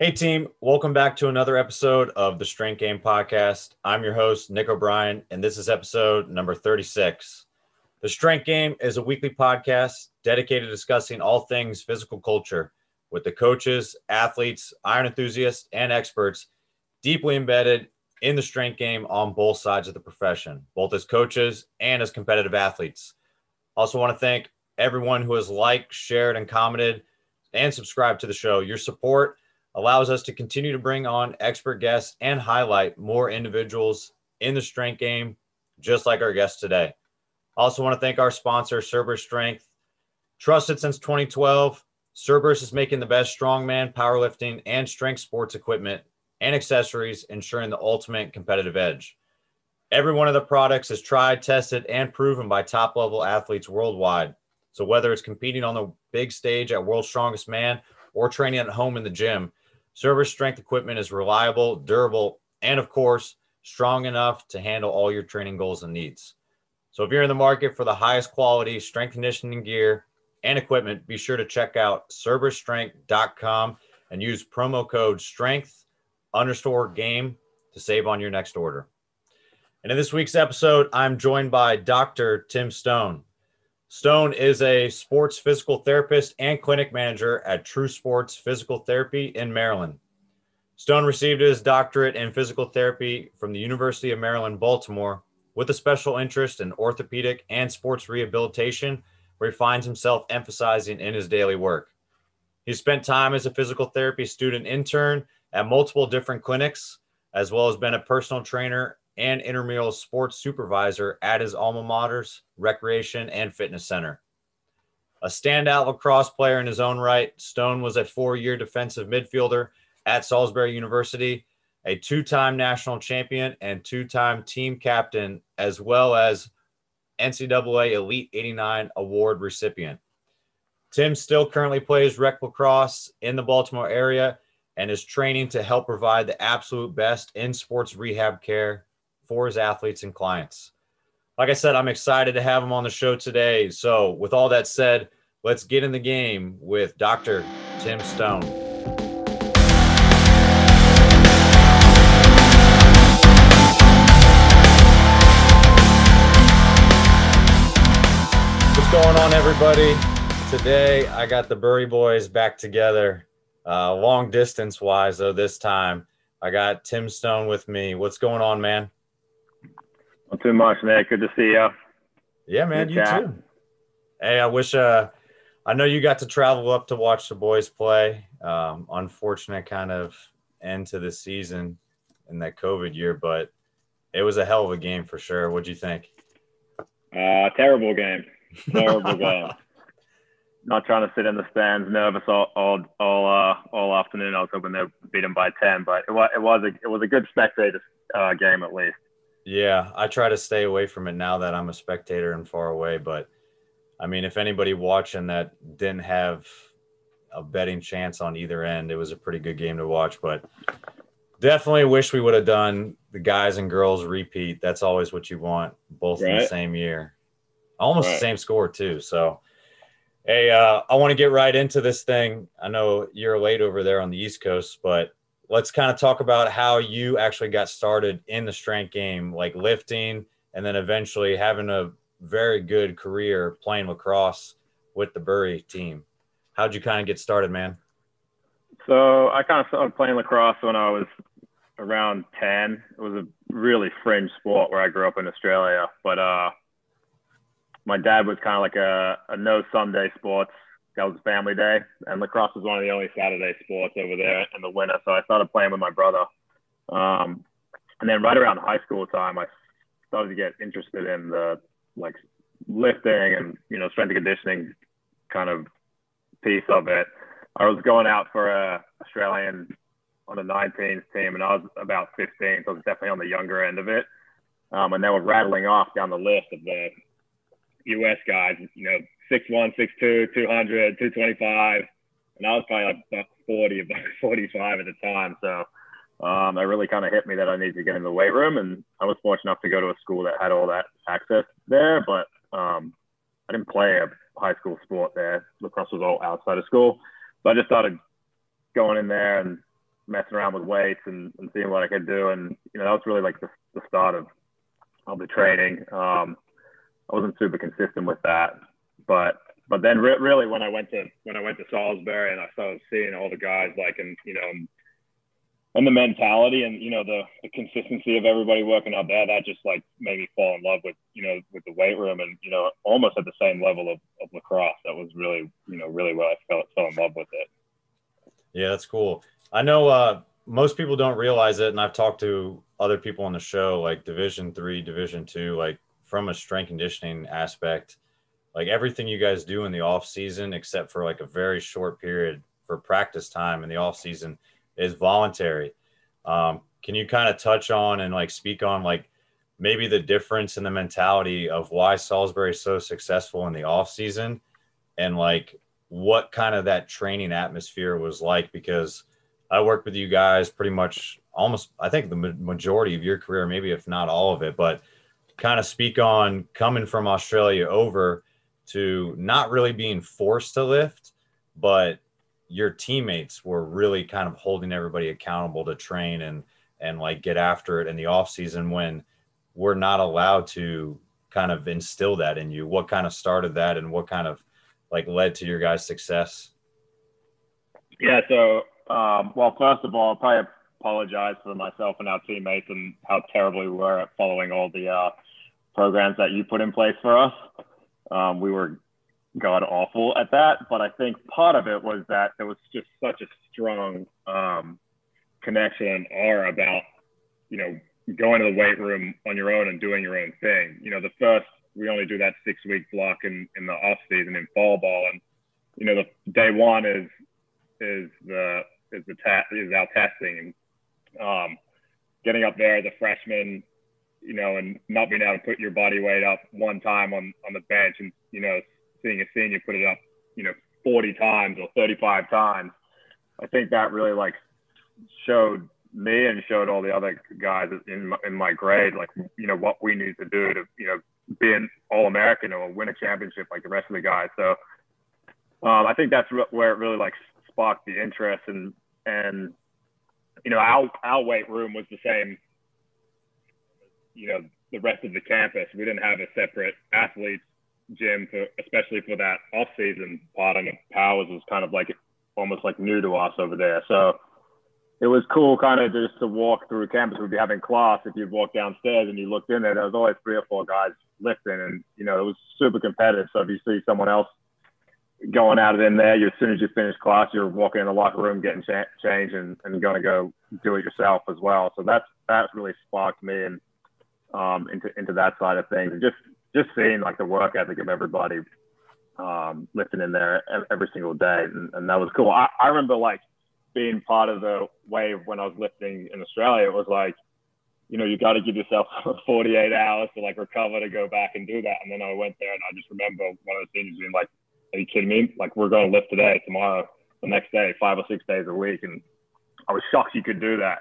Hey team, welcome back to another episode of the Strength Game Podcast. I'm your host, Nick O'Brien, and this is episode number 36. The Strength Game is a weekly podcast dedicated to discussing all things physical culture with the coaches, athletes, iron enthusiasts, and experts deeply embedded in the strength game on both sides of the profession, both as coaches and as competitive athletes. Also want to thank everyone who has liked, shared, and commented and subscribed to the show. Your support allows us to continue to bring on expert guests and highlight more individuals in the strength game, just like our guest today. Also want to thank our sponsor, Cerberus Strength. Trusted since 2012, Cerberus is making the best strongman, powerlifting, and strength sports equipment and accessories, ensuring the ultimate competitive edge. Every one of the products is tried, tested, and proven by top-level athletes worldwide. So whether it's competing on the big stage at World's Strongest Man or training at home in the gym, Cerberus strength equipment is reliable, durable, and of course, strong enough to handle all your training goals and needs. So if you're in the market for the highest quality strength conditioning gear and equipment, be sure to check out cerberusstrength.com and use promo code STRENGTH_game to save on your next order. And in this week's episode, I'm joined by Dr. Tim Stone. Stone is a sports physical therapist and clinic manager at True Sports Physical Therapy in Maryland. Stone received his doctorate in physical therapy from the University of Maryland, Baltimore, with a special interest in orthopedic and sports rehabilitation, where he finds himself emphasizing in his daily work. He spent time as a physical therapy student intern at multiple different clinics, as well as been a personal trainer and intramural sports supervisor at his alma mater's recreation and fitness center. A standout lacrosse player in his own right, Stone was a 4-year defensive midfielder at Salisbury University, a 2-time national champion and 2-time team captain, as well as NCAA Elite 89 award recipient. Tim still currently plays rec lacrosse in the Baltimore area and is training to help provide the absolute best in sports rehab care for his athletes and clients. Like I said, I'm excited to have him on the show today. So with all that said, let's get in the game with Dr. Tim Stone. What's going on, everybody? Today, I got the Bury boys back together, long distance wise, though this time. I got Tim Stone with me. What's going on, man? Not too much, Nick. Good to see you. Yeah, man, you too. Hey, I wish I know you got to travel up to watch the boys play. Unfortunate kind of end to the season in that COVID year, but it was a hell of a game for sure. What'd you think? Terrible game. Terrible game. Not trying to sit in the stands, nervous all afternoon. I was hoping they'd beat them by 10, but it was a good spectator game at least. Yeah, I try to stay away from it now that I'm a spectator and far away. But, I mean, if anybody watching that didn't have a betting chance on either end, it was a pretty good game to watch. But definitely wish we would have done the guys and girls repeat. That's always what you want, both in the same year. Almost the same score, too. So, hey, I want to get right into this thing. I know you're late over there on the East Coast, but let's kind of talk about how you actually got started in the strength game, like lifting, and then eventually having a very good career playing lacrosse with the Bury team. How'd you kind of get started, man? So I kind of started playing lacrosse when I was around 10. It was a really fringe sport where I grew up in Australia, but my dad was kind of like a no Sunday sports. That was family day, and lacrosse was one of the only Saturday sports over there in the winter. So I started playing with my brother. And then right around high school time, I started to get interested in the like lifting and, strength and conditioning kind of piece of it. I was going out for a Australian on the 19s team, and I was about 15, so I was definitely on the younger end of it. And they were rattling off down the list of the US guys, 6'1", 6'2", 200, 225. And I was probably like buck 40, buck 45 at the time. So it really kind of hit me that I needed to get in the weight room. And I was fortunate enough to go to a school that had all that access there. But I didn't play a high school sport there. Lacrosse was all outside of school. So I just started going in there and messing around with weights and seeing what I could do. And, that was really like the start of the training. I wasn't super consistent with that, but then really when I went to Salisbury and I started seeing all the guys and the mentality and, the consistency of everybody working out there, that just like made me fall in love with the weight room and, almost at the same level of lacrosse. That was really, really where I fell in love with it. Yeah, that's cool. I know most people don't realize it. And I've talked to other people on the show, like Division III, Division II, like from a strength conditioning aspect, like everything you guys do in the off season, except for like a very short period for practice time in the off season, is voluntary. Can you kind of touch on and like speak on like maybe the difference in the mentality of why Salisbury is so successful in the off season and like what kind of that training atmosphere was like? Because I worked with you guys pretty much almost, I think the majority of your career, maybe if not all of it, but kind of speak on coming from Australia over to not really being forced to lift, but your teammates were really kind of holding everybody accountable to train and like get after it in the off season when we're not allowed to kind of instill that in you. What kind of started that and what kind of like led to your guys' success? Yeah. So, well, first of all, I'll probably apologize for myself and our teammates and how terribly we were at following all the programs that you put in place for us. We were god awful at that, but I think part of it was that there was just such a strong connection and aura about going to the weight room on your own and doing your own thing. We only do that 6-week block in the off season in fall ball, and the day one is our testing, and getting up there as a freshman, and not being able to put your body weight up one time on the bench, and seeing a senior put it up 40 times or 35 times. I think that really like showed me and showed all the other guys in my grade like what we need to do to be an All-American or win a championship like the rest of the guys. So I think that's where it really like sparked the interest, and our weight room was the same the rest of the campus. We didn't have a separate athletes gym especially for that off season part, and powers was kind of like almost like new to us over there. So it was cool kind of just to walk through campus. We'd be having class. If you'd walk downstairs and you looked in there was always 3 or 4 guys lifting, and it was super competitive. So if you see someone else going at it in there, as soon as you finish class, you're walking in the locker room, getting changed and going to go do it yourself as well. So that's really sparked me and into that side of things, and just seeing like the work ethic of everybody lifting in there every single day, and that was cool. I remember like being part of the wave when I was lifting in Australia. It was like, you got to give yourself 48 hours to like recover to go back and do that. And then I went there, and I just remember one of the seniors being like, "Are you kidding me? Like, we're going to lift today, tomorrow, the next day, 5 or 6 days a week." And I was shocked you could do that.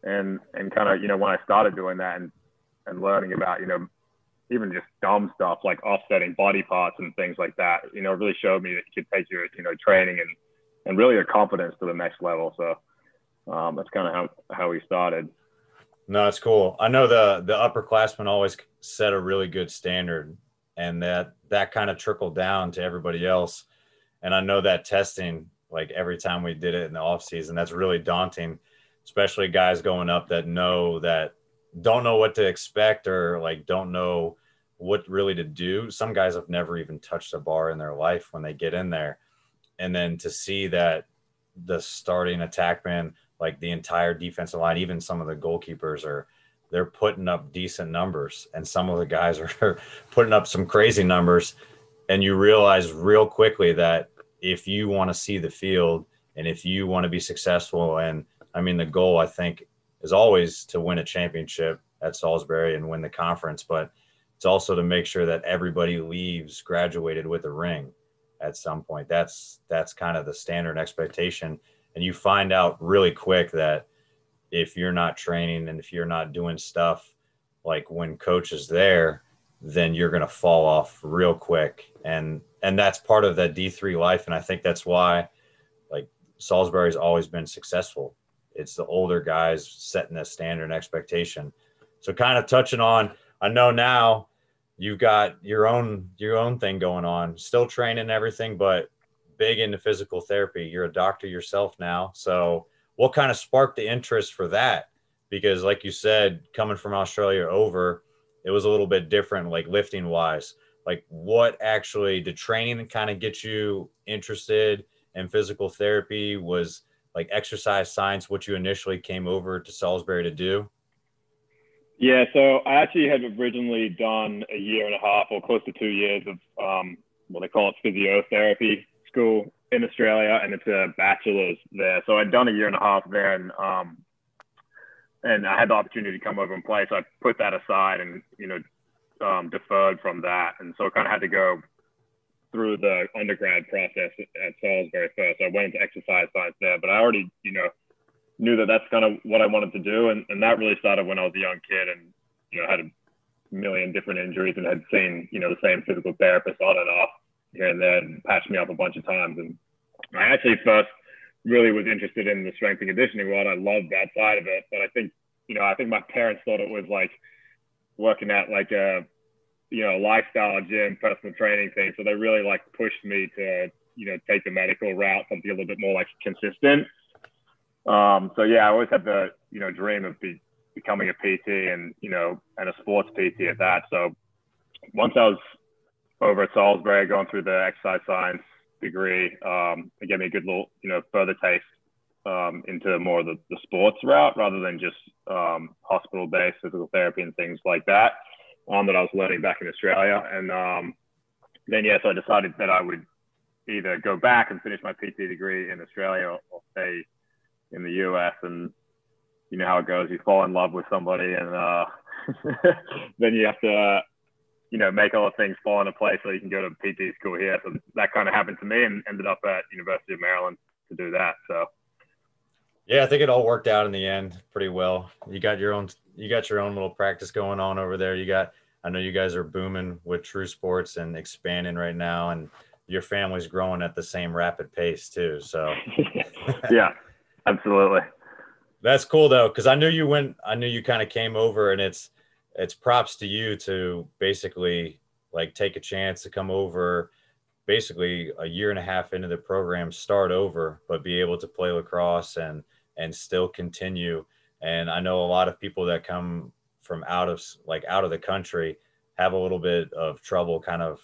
And kind of, when I started doing that and learning about, even just dumb stuff like offsetting body parts and things like that, it really showed me that you could take your, training and really your confidence to the next level. So that's kind of how we started. No, it's cool. I know the upperclassmen always set a really good standard, and that kind of trickled down to everybody else. And I know that testing, like every time we did it in the off season, that's really daunting, especially guys going up that don't know what to expect or like don't know what really to do. Some guys have never even touched a bar in their life when they get in there. And then to see that the starting attackman, like the entire defensive line, even some of the goalkeepers they're putting up decent numbers, and some of the guys are putting up some crazy numbers. And you realize real quickly that if you want to see the field and if you want to be successful, and I mean, the goal I think is always to win a championship at Salisbury and win the conference, but it's also to make sure that everybody leaves graduated with a ring at some point. That's kind of the standard expectation. And you find out really quick that if you're not training and if you're not doing stuff like when coach is there, then you're going to fall off real quick. And that's part of that D3 life. And I think that's why like Salisbury's always been successful, it's the older guys setting the standard and expectation. So kind of touching on, I know now you've got your own thing going on, still training and everything, but big into physical therapy. You're a doctor yourself now. So what kind of sparked the interest for that? Because like you said, coming from Australia over, it was a little bit different, like lifting wise. Like what actually did training kind of get you interested in physical therapy? Was like exercise science what you initially came over to Salisbury to do? Yeah, so I actually had originally done a year and a half or close to 2 years of what they call it physiotherapy school in Australia, and it's a bachelor's there. So I'd done a year and a half there, and I had the opportunity to come over and play. So I put that aside and, deferred from that. And so I kind of had to go through the undergrad process at Salisbury first. So I went into exercise science there, but I already, knew that that's kind of what I wanted to do. And that really started when I was a young kid and, had a million different injuries and had seen, the same physical therapist on and off here and there and patched me up a bunch of times. And I actually first really was interested in the strength and conditioning world. I loved that side of it. But I think my parents thought it was like working at like a, lifestyle gym, personal training thing. So they really like pushed me to, take the medical route, something a little bit more like consistent. So yeah, I always had the, dream of becoming a PT and, and a sports PT at that. So once I was over at Salisbury, going through the exercise science degree, it gave me a good little, further taste into more of the sports route rather than just hospital-based physical therapy and things like that that I was learning back in Australia. And then, so I decided that I would either go back and finish my PT degree in Australia or stay in the US. And you know how it goes. You fall in love with somebody and then you have to, make all the things fall into place so you can go to PT school here. So that kind of happened to me and ended up at University of Maryland to do that. So. Yeah, I think it all worked out in the end pretty well. You got your own little practice going on over there. I know you guys are booming with True Sports and expanding right now, and your family's growing at the same rapid pace too. So yeah, absolutely. That's cool though, because I knew you kind of came over, and it's props to you to basically like take a chance to come over basically a year and a half into the program, start over, but be able to play lacrosse and still continue. And I know a lot of people that come from out of the country have a little bit of trouble kind of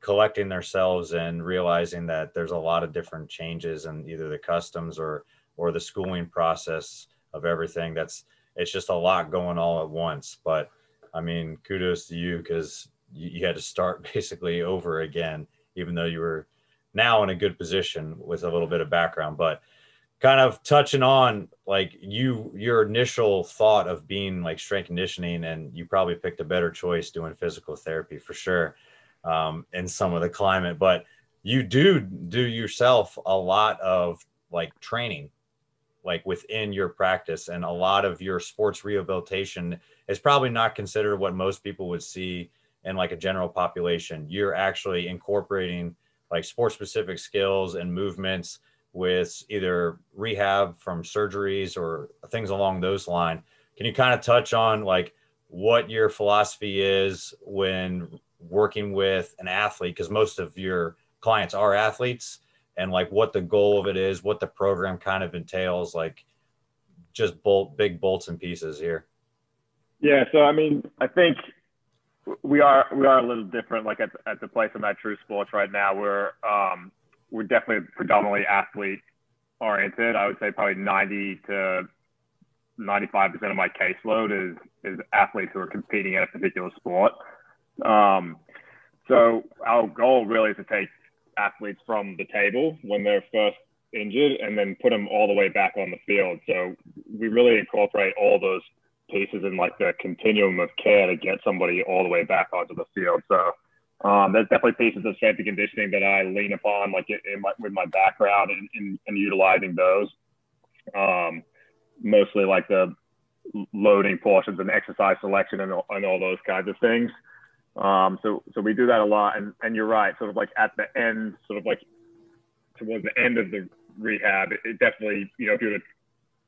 collecting themselves and realizing that there's a lot of different changes in either the customs or the schooling process of everything. It's just a lot going all at once. But I mean, kudos to you, because you had to start basically over again, even though you were now in a good position with a little bit of background. But kind of touching on like your initial thought of being like strength conditioning, and you probably picked a better choice doing physical therapy for sure in some of the climate, but you do yourself a lot of like training like within your practice, and a lot of your sports rehabilitation is probably not considered what most people would see in like a general population. You're actually incorporating like sports specific skills and movements with either rehab from surgeries or things along those lines. Can you kind of touch on like what your philosophy is when working with an athlete? Because most of your clients are athletes, and like what the goal of it is, what the program kind of entails, like just big bolts and pieces here. Yeah. So, I mean, I think we are a little different, like at the place I'm at True Sports right now. We're definitely predominantly athlete oriented. I would say probably 90 to 95% of my caseload is athletes who are competing in a particular sport. So our goal really is to take athletes from the table when they're first injured and then put them all the way back on the field. So we really incorporate all those pieces in like the continuum of care to get somebody all the way back onto the field. So there's definitely pieces of strength and conditioning that I lean upon, like with my background in utilizing those. Mostly like the loading portions and exercise selection and all those kinds of things. So we do that a lot. And you're right, sort of like at the end, sort of like towards the end of the rehab, it definitely, if you were to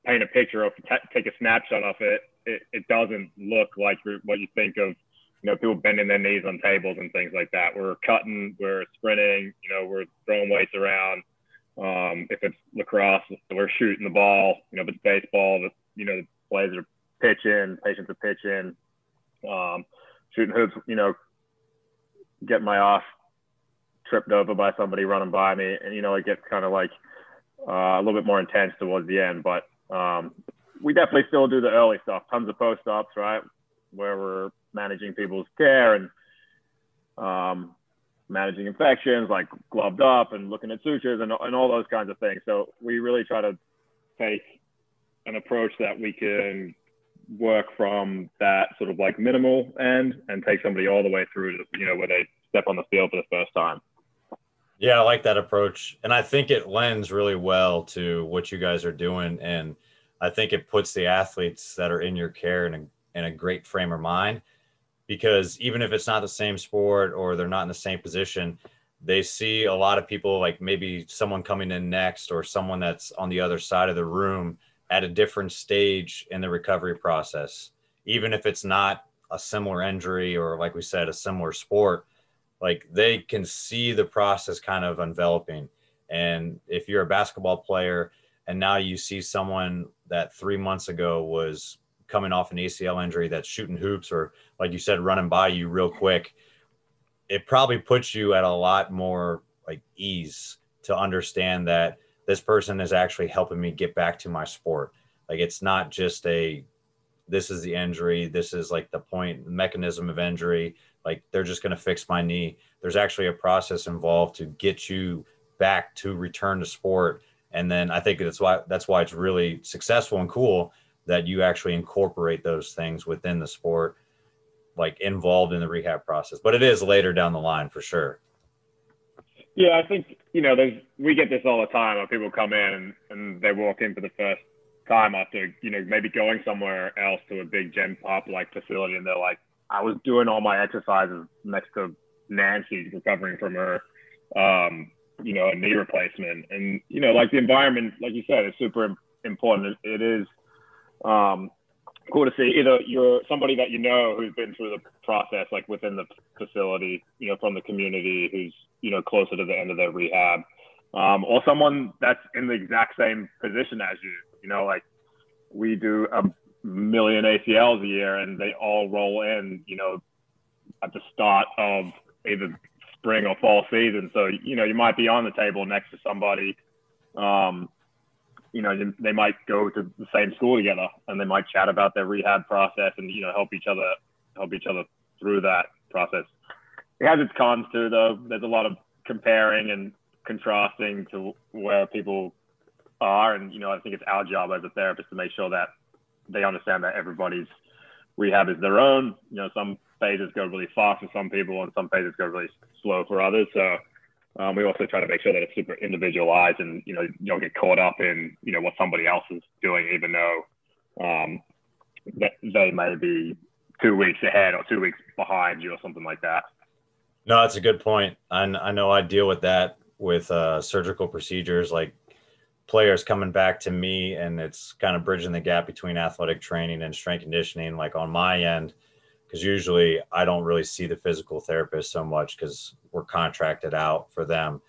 paint a picture of, take a snapshot of it, it doesn't look like what you think of, people bending their knees on tables and things like that. We're cutting, we're sprinting, we're throwing weights around. If it's lacrosse, we're shooting the ball. If it's baseball, the players are pitching, patients are pitching, shooting hoops, getting my ass tripped over by somebody running by me. And, it gets kind of like a little bit more intense towards the end. But we definitely still do the early stuff, tons of post-ups, right, where we're managing people's care and managing infections, like gloved up and looking at sutures and all those kinds of things. So we really try to take an approach that we can work from that sort of like minimal end and take somebody all the way through to, where they step on the field for the first time. Yeah, I like that approach. And I think it lends really well to what you guys are doing. And I think it puts the athletes that are in your care in a great frame of mind, because even if it's not the same sport or they're not in the same position, they see a lot of people, like maybe someone coming in next or someone that's on the other side of the room at a different stage in the recovery process. Even if it's not a similar injury or, like we said, a similar sport, like they can see the process kind of enveloping. And if you're a basketball player and now you see someone that 3 months ago was coming off an ACL injury that's shooting hoops or, like you said, running by you real quick, it probably puts you at a lot more like ease to understand that this person is actually helping me get back to my sport. Like, it's not just this is the injury, this is like the point mechanism of injury, like they're just going to fix my knee. There's actually a process involved to get you back to return to sport. And then I think that's why it's really successful and cool that you actually incorporate those things within the sport, like involved in the rehab process. But it is later down the line for sure. Yeah, I think, we get this all the time when people come in and they walk in for the first time after, maybe going somewhere else to a big gen pop like facility. And they're like, I was doing all my exercises next to Nancy recovering from her, a knee replacement. And, like the environment, like you said, is super important. It is cool to see either you're somebody that who's been through the process, like within the facility, from the community, who's, closer to the end of their rehab, or someone that's in the exact same position as you. Like we do a million ACLs a year and they all roll in, at the start of either spring or fall season. So, you might be on the table next to somebody, they might go to the same school together and they might chat about their rehab process and, help each other through that process. It has its cons too, though. There's a lot of comparing and contrasting to where people are. And, I think it's our job as a therapist to make sure that they understand that everybody's rehab is their own. Some phases go really fast for some people and some phases go really slow for others. So we also try to make sure that it's super individualized and, you don't get caught up in, what somebody else is doing, even though that they may be 2 weeks ahead or 2 weeks behind you or something like that. No, that's a good point. I know I deal with that with surgical procedures, like players coming back to me, and it's kind of bridging the gap between athletic training and strength conditioning, like on my end, because usually I don't really see the physical therapist so much because we're contracted out for them.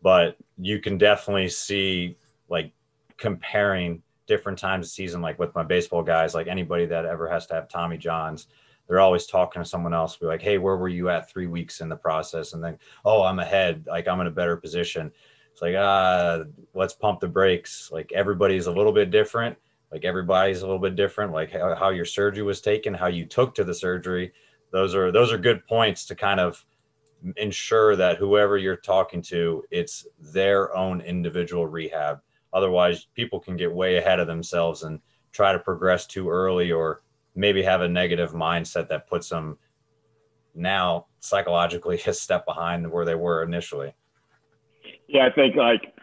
But you can definitely see like comparing different times of season, like with my baseball guys, like anybody that ever has to have Tommy Johns, they're always talking to someone else, be like, hey, where were you at 3 weeks in the process? And then, oh, I'm ahead, like I'm in a better position. It's like, let's pump the brakes. Like everybody's a little bit different. Like how your surgery was taken, how you took to the surgery. Those are good points to kind of ensure that whoever you're talking to, it's their own individual rehab. Otherwise, people can get way ahead of themselves and try to progress too early, or maybe have a negative mindset that puts them now psychologically a step behind where they were initially. Yeah, I think like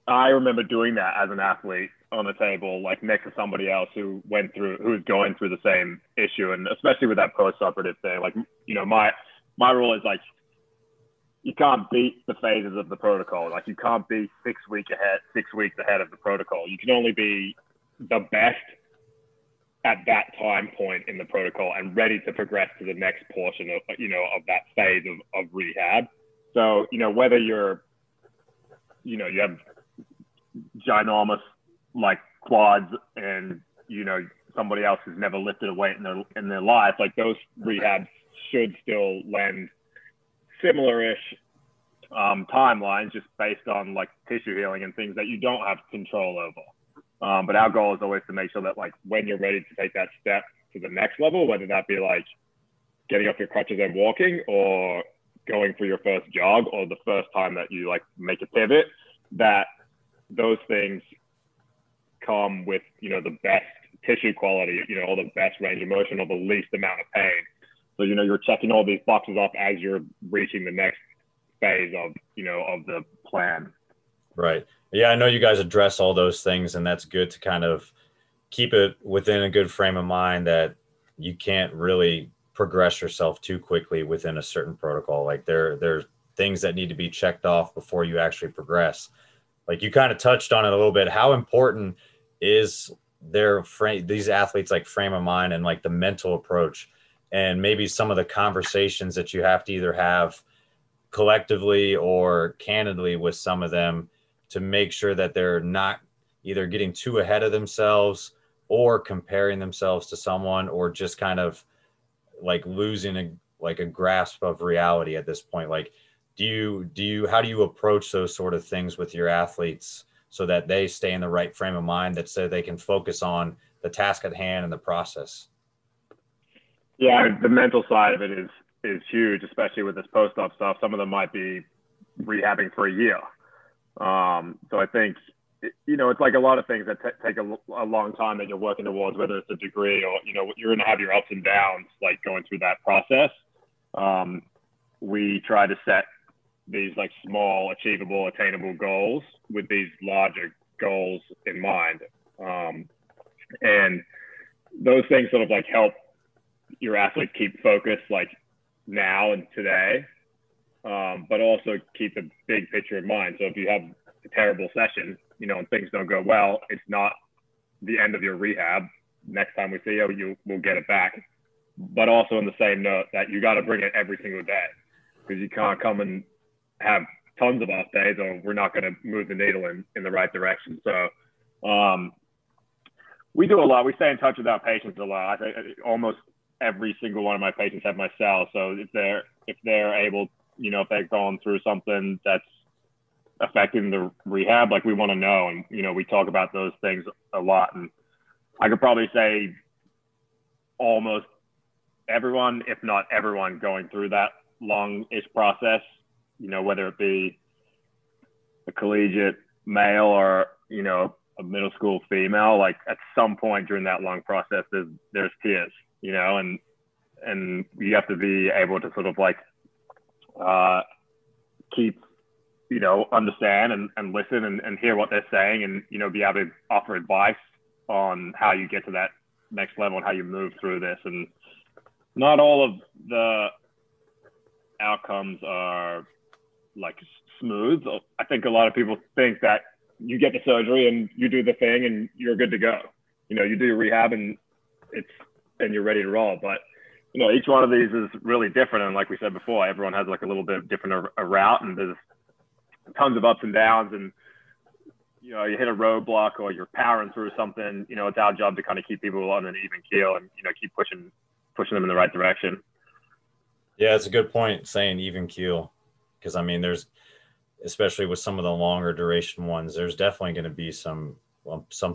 I remember doing that as an athlete on the table, like next to somebody else who's going through the same issue. And especially with that post-operative thing, like, my rule is like, you can't beat the phases of the protocol. Like you can't be 6 weeks ahead of the protocol. You can only be the best at that time point in the protocol and ready to progress to the next portion of, of that phase of rehab. So, whether you're, you have ginormous like quads and, somebody else who's never lifted a weight in their life, like those rehabs should still lend similar-ish timelines just based on like tissue healing and things that you don't have control over. But our goal is always to make sure that like when you're ready to take that step to the next level, whether that be like getting off your crutches and walking or going for your first jog or the first time that you like make a pivot, that those things come with, the best tissue quality, or the best range of motion or the least amount of pain. So, you're checking all these boxes off as you're reaching the next phase of, of the plan. Right. Yeah, I know you guys address all those things, and that's good to kind of keep it within a good frame of mind that you can't really progress yourself too quickly within a certain protocol. Like there's things that need to be checked off before you actually progress. Like you kind of touched on it a little bit. How important is these athletes like frame of mind and like the mental approach, and maybe some of the conversations that you have to either have collectively or candidly with some of them to make sure that they're not either getting too ahead of themselves or comparing themselves to someone, or just kind of like losing a grasp of reality at this point. Like, how do you approach those sort of things with your athletes so that they stay in the right frame of mind, that so they can focus on the task at hand and the process? Yeah, the mental side of it is huge, especially with this post-op stuff. Some of them might be rehabbing for a year. So I think, it's like a lot of things that take a long time that you're working towards, whether it's a degree or, you're going to have your ups and downs, like going through that process. We try to set these like small, achievable, attainable goals with these larger goals in mind. And those things sort of like help your athlete keep focused like now and today, but also keep the big picture in mind. So if you have a terrible session, and things don't go well, it's not the end of your rehab. Next time we see you, we'll get it back. But also on the same note that you got to bring it every single day, because you can't come and have tons of off days or we're not going to move the needle in the right direction. So we do a lot. We stay in touch with our patients a lot. I think almost every single one of my patients have my cell. So if they're able, if they're going through something that's affecting the rehab, like we want to know. And, we talk about those things a lot. And I could probably say almost everyone, if not everyone, going through that long-ish process, whether it be a collegiate male or, a middle school female, like at some point during that long process, there's tears, and you have to be able to sort of like keep, understand and listen and hear what they're saying and, be able to offer advice on how you get to that next level and how you move through this. And not all of the outcomes are like smooth. I think a lot of people think that you get the surgery and you do the thing and you're good to go. You do your rehab and you're ready to roll. But, each one of these is really different. And like we said before, everyone has like a little bit different a route, and there's tons of ups and downs. And, you hit a roadblock or you're powering through something, it's our job to kind of keep people on an even keel and, keep pushing them in the right direction. Yeah, it's a good point saying even keel, because there's, especially with some of the longer duration ones, there's definitely going to be some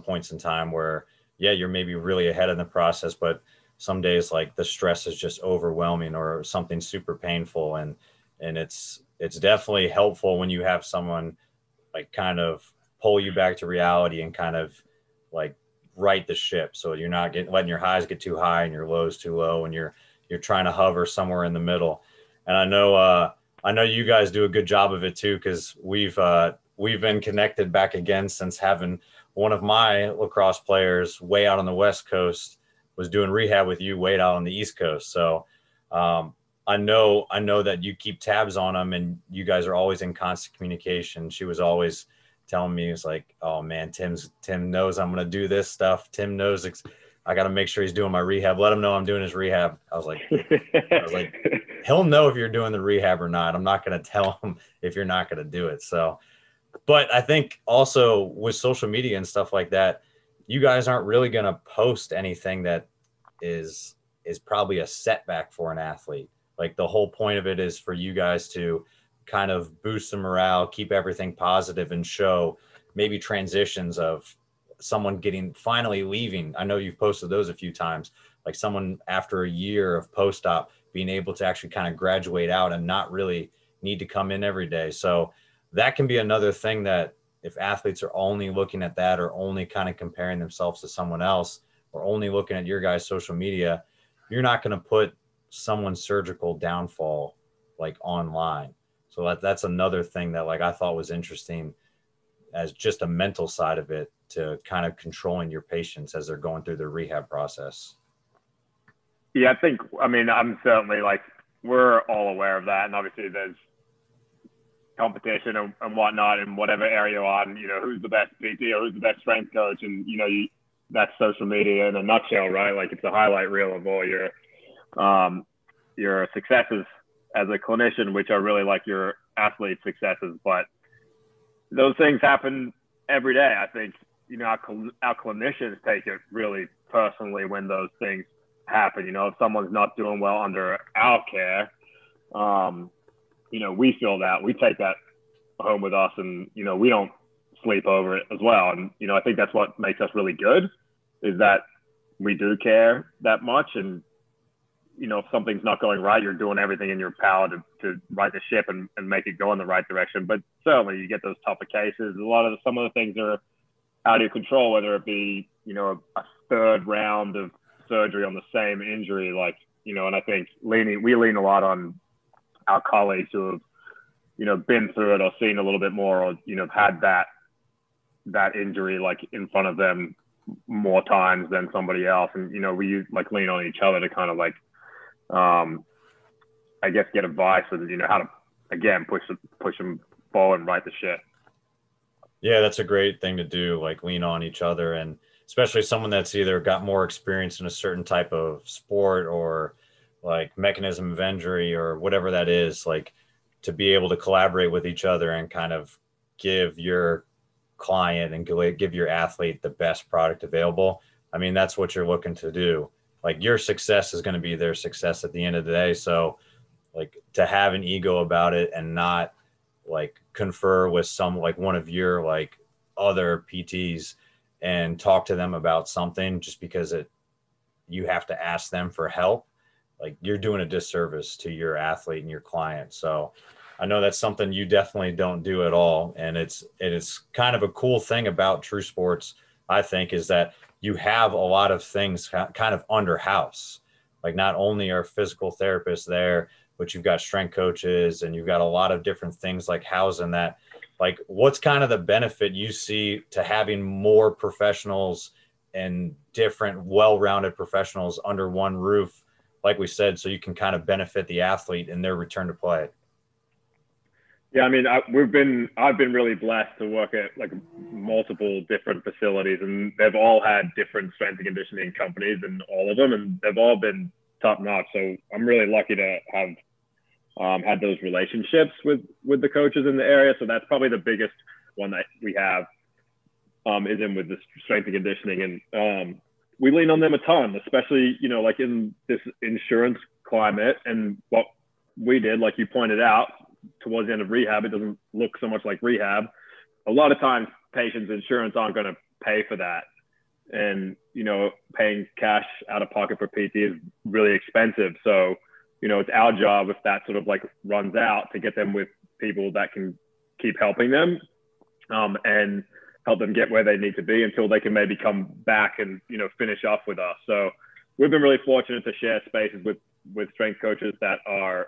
points in time where, yeah, you're maybe really ahead in the process, but some days like the stress is just overwhelming or something super painful. And it's definitely helpful when you have someone like kind of pull you back to reality and kind of like right the ship. So you're not letting your highs get too high and your lows too low, and you're trying to hover somewhere in the middle. And I know you guys do a good job of it too, because we've been connected back again since having one of my lacrosse players way out on the West Coast was doing rehab with you way out on the East Coast. So I know that you keep tabs on them and you guys are always in constant communication. She was always telling me, it's like, oh man, Tim knows I'm going to do this stuff. Tim knows I got to make sure he's doing my rehab. Let him know I'm doing his rehab. I was like, he'll know if you're doing the rehab or not. I'm not going to tell him if you're not going to do it. So, but I think also with social media and stuff like that, you guys aren't really going to post anything that is probably a setback for an athlete. Like the whole point of it is for you guys to kind of boost the morale, keep everything positive, and show maybe transitions of someone finally leaving. I know you've posted those a few times, like someone after a year of post-op being able to actually kind of graduate out and not really need to come in every day. So that can be another thing that if athletes are only looking at that or only kind of comparing themselves to someone else or only looking at your guys' social media, you're not going to put someone's surgical downfall like online. So that's another thing that like I thought was interesting as just a mental side of it, to kind of controlling your patients as they're going through their rehab process. Yeah, I'm certainly like, we're all aware of that. And obviously there's competition and whatnot in whatever area you're on, who's the best PT or who's the best strength coach. And, that's social media in a nutshell, right? Like it's a highlight reel of all your successes as a clinician, which are really like your athlete successes. But those things happen every day. I think, our clinicians take it really personally when those things happen. If someone's not doing well under our care, we feel that, we take that home with us, and, we don't sleep over it as well. And, I think that's what makes us really good, is that we do care that much. And, if something's not going right, you're doing everything in your power to right the ship and make it go in the right direction. But certainly you get those tougher cases. Some of the things are out of your control, whether it be, a third round of surgery on the same injury, like, and I think we lean a lot on our colleagues who have, been through it or seen a little bit more, or, had that injury like in front of them more times than somebody else. And, we like lean on each other to kind of like, I guess, get advice with, how to, again, push them forward and right the ship. Yeah, that's a great thing to do, like lean on each other, and especially someone that's either got more experience in a certain type of sport or like mechanism of injury or whatever that is, like to be able to collaborate with each other and kind of give your client and give your athlete the best product available. I mean, that's what you're looking to do. Like your success is going to be their success at the end of the day. So like to have an ego about it and not like confer with one of your like other PTs and talk to them about something just because you have to ask them for help, like you're doing a disservice to your athlete and your client. So I know that's something you definitely don't do at all. And it is kind of a cool thing about True Sports, I think, is that you have a lot of things kind of under house. Like not only are physical therapists there, but you've got strength coaches and you've got a lot of different things like housing that. Like what's kind of the benefit you see to having more professionals and different well-rounded professionals under one roof, like we said, so you can kind of benefit the athlete in their return to play? Yeah, I mean, I've been really blessed to work at like multiple different facilities, and they've all had different strength and conditioning companies, and all of them, and they've all been top notch. So I'm really lucky to have had those relationships with the coaches in the area. So that's probably the biggest one that we have is in with the strength and conditioning, and we lean on them a ton, especially like in this insurance climate. And what we did, like you pointed out, towards the end of rehab, it doesn't look so much like rehab. A lot of times patients' insurance aren't going to pay for that. And, paying cash out of pocket for PT is really expensive. So, it's our job, if that sort of like runs out, to get them with people that can keep helping them and help them get where they need to be until they can maybe come back and, finish off with us. So we've been really fortunate to share spaces with strength coaches that are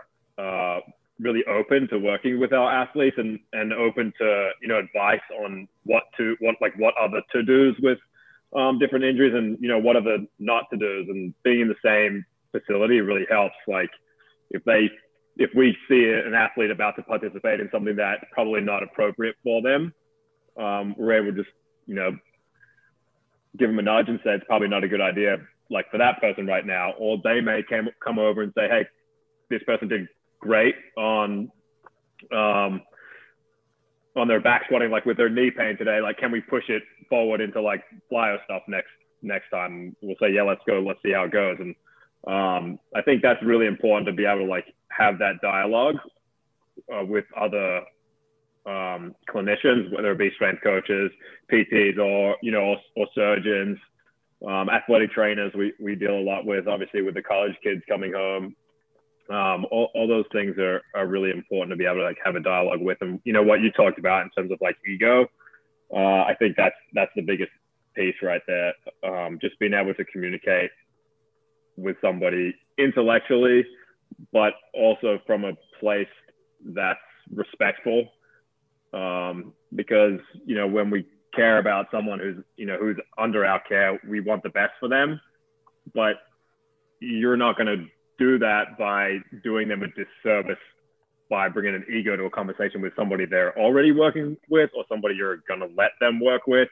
really open to working with our athletes and open to, advice on what are the to-dos with different injuries and, what are the not to-dos. And being in the same facility really helps. Like, if we see an athlete about to participate in something that's probably not appropriate for them, we're able to just, give them a nudge and say, it's probably not a good idea, like for that person right now. Or they may come over and say, hey, this person did great on their back squatting, like with their knee pain today. Like, can we push it forward into like plyo stuff next time? We'll say, yeah, let's go. Let's see how it goes. And I think that's really important to be able to like have that dialogue with other clinicians, whether it be strength coaches, PTs, or or surgeons, athletic trainers. We deal a lot with, obviously, with the college kids coming home. All those things are really important to be able to like have a dialogue with them. What you talked about in terms of like ego, I think that's the biggest piece right there. Just being able to communicate with somebody intellectually, but also from a place that's respectful. Because, when we care about someone who's under our care, we want the best for them, but you're not going to do that by doing them a disservice by bringing an ego to a conversation with somebody they're already working with or somebody you're going to let them work with.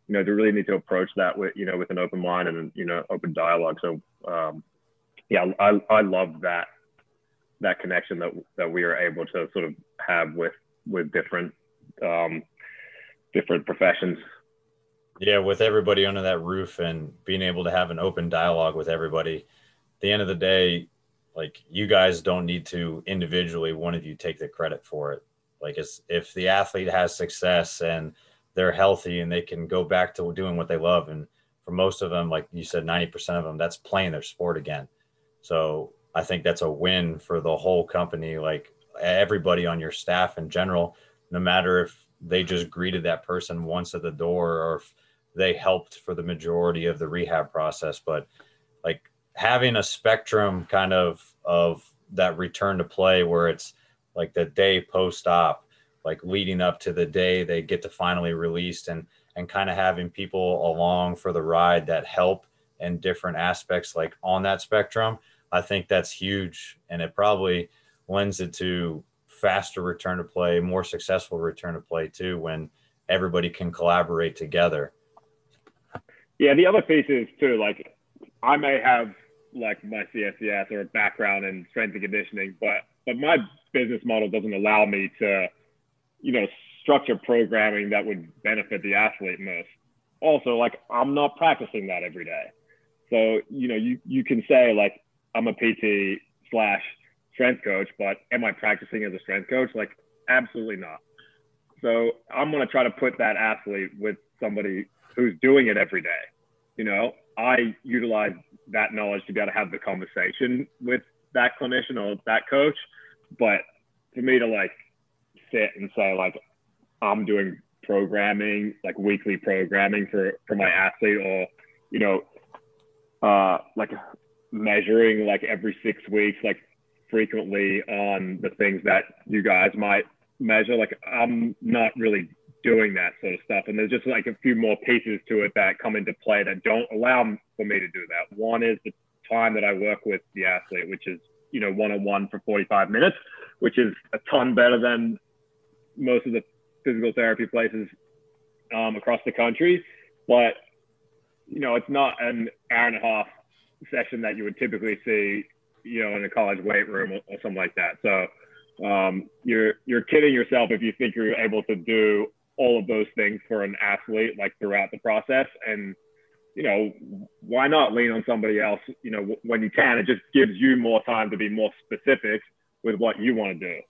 They really need to approach that with, with an open mind and, open dialogue. So, I love that connection that we are able to sort of have with different professions. Yeah, with everybody under that roof and being able to have an open dialogue with everybody. At the end of the day, like, you guys don't need to individually, one of you, take the credit for it. Like, if the athlete has success and they're healthy and they can go back to doing what they love, and for most of them, like you said, 90% of them, that's playing their sport again. So I think that's a win for the whole company, like everybody on your staff in general, no matter if they just greeted that person once at the door or if they helped for the majority of the rehab process. But like having a spectrum kind of that return to play, where it's like the day post-op, like leading up to the day they get to finally released, and kind of having people along for the ride that help in different aspects, like on that spectrum. I think that's huge. And it probably lends it to faster return to play, more successful return to play too, when everybody can collaborate together. Yeah. The other piece is too, like, I may have like my CSCS or a background in strength and conditioning, but my business model doesn't allow me to, structure programming that would benefit the athlete most. Also, like, I'm not practicing that every day. So, you can say like, I'm a PT / strength coach, but am I practicing as a strength coach? Like, absolutely not. So I'm going to try to put that athlete with somebody who's doing it every day. I utilize that knowledge to be able to have the conversation with that clinician or that coach. But for me to like sit and say like, I'm doing programming, like weekly programming for my athlete, or, like measuring like every 6 weeks, like frequently on the things that you guys might measure. Like, I'm not really doing that sort of stuff. And there's just like a few more pieces to it that come into play that don't allow for me to do that. One is the time that I work with the athlete, which is, one-on-one for 45 minutes, which is a ton better than most of the physical therapy places across the country. But, it's not an hour and a half session that you would typically see, in a college weight room or something like that. So you're kidding yourself if you think you're able to do all of those things for an athlete, like throughout the process. And, why not lean on somebody else, when you can? It just gives you more time to be more specific with what you want to do.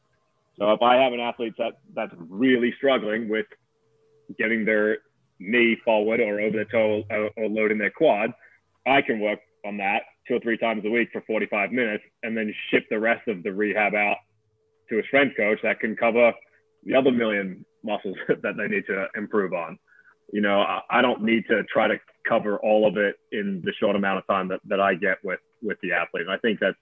So if I have an athlete that's really struggling with getting their knee forward or over the toe or loading their quad, I can work on that 2 or 3 times a week for 45 minutes and then ship the rest of the rehab out to a strength coach that can cover the other million muscles that they need to improve on. I don't need to try to cover all of it in the short amount of time that I get with the athlete. And I think that's,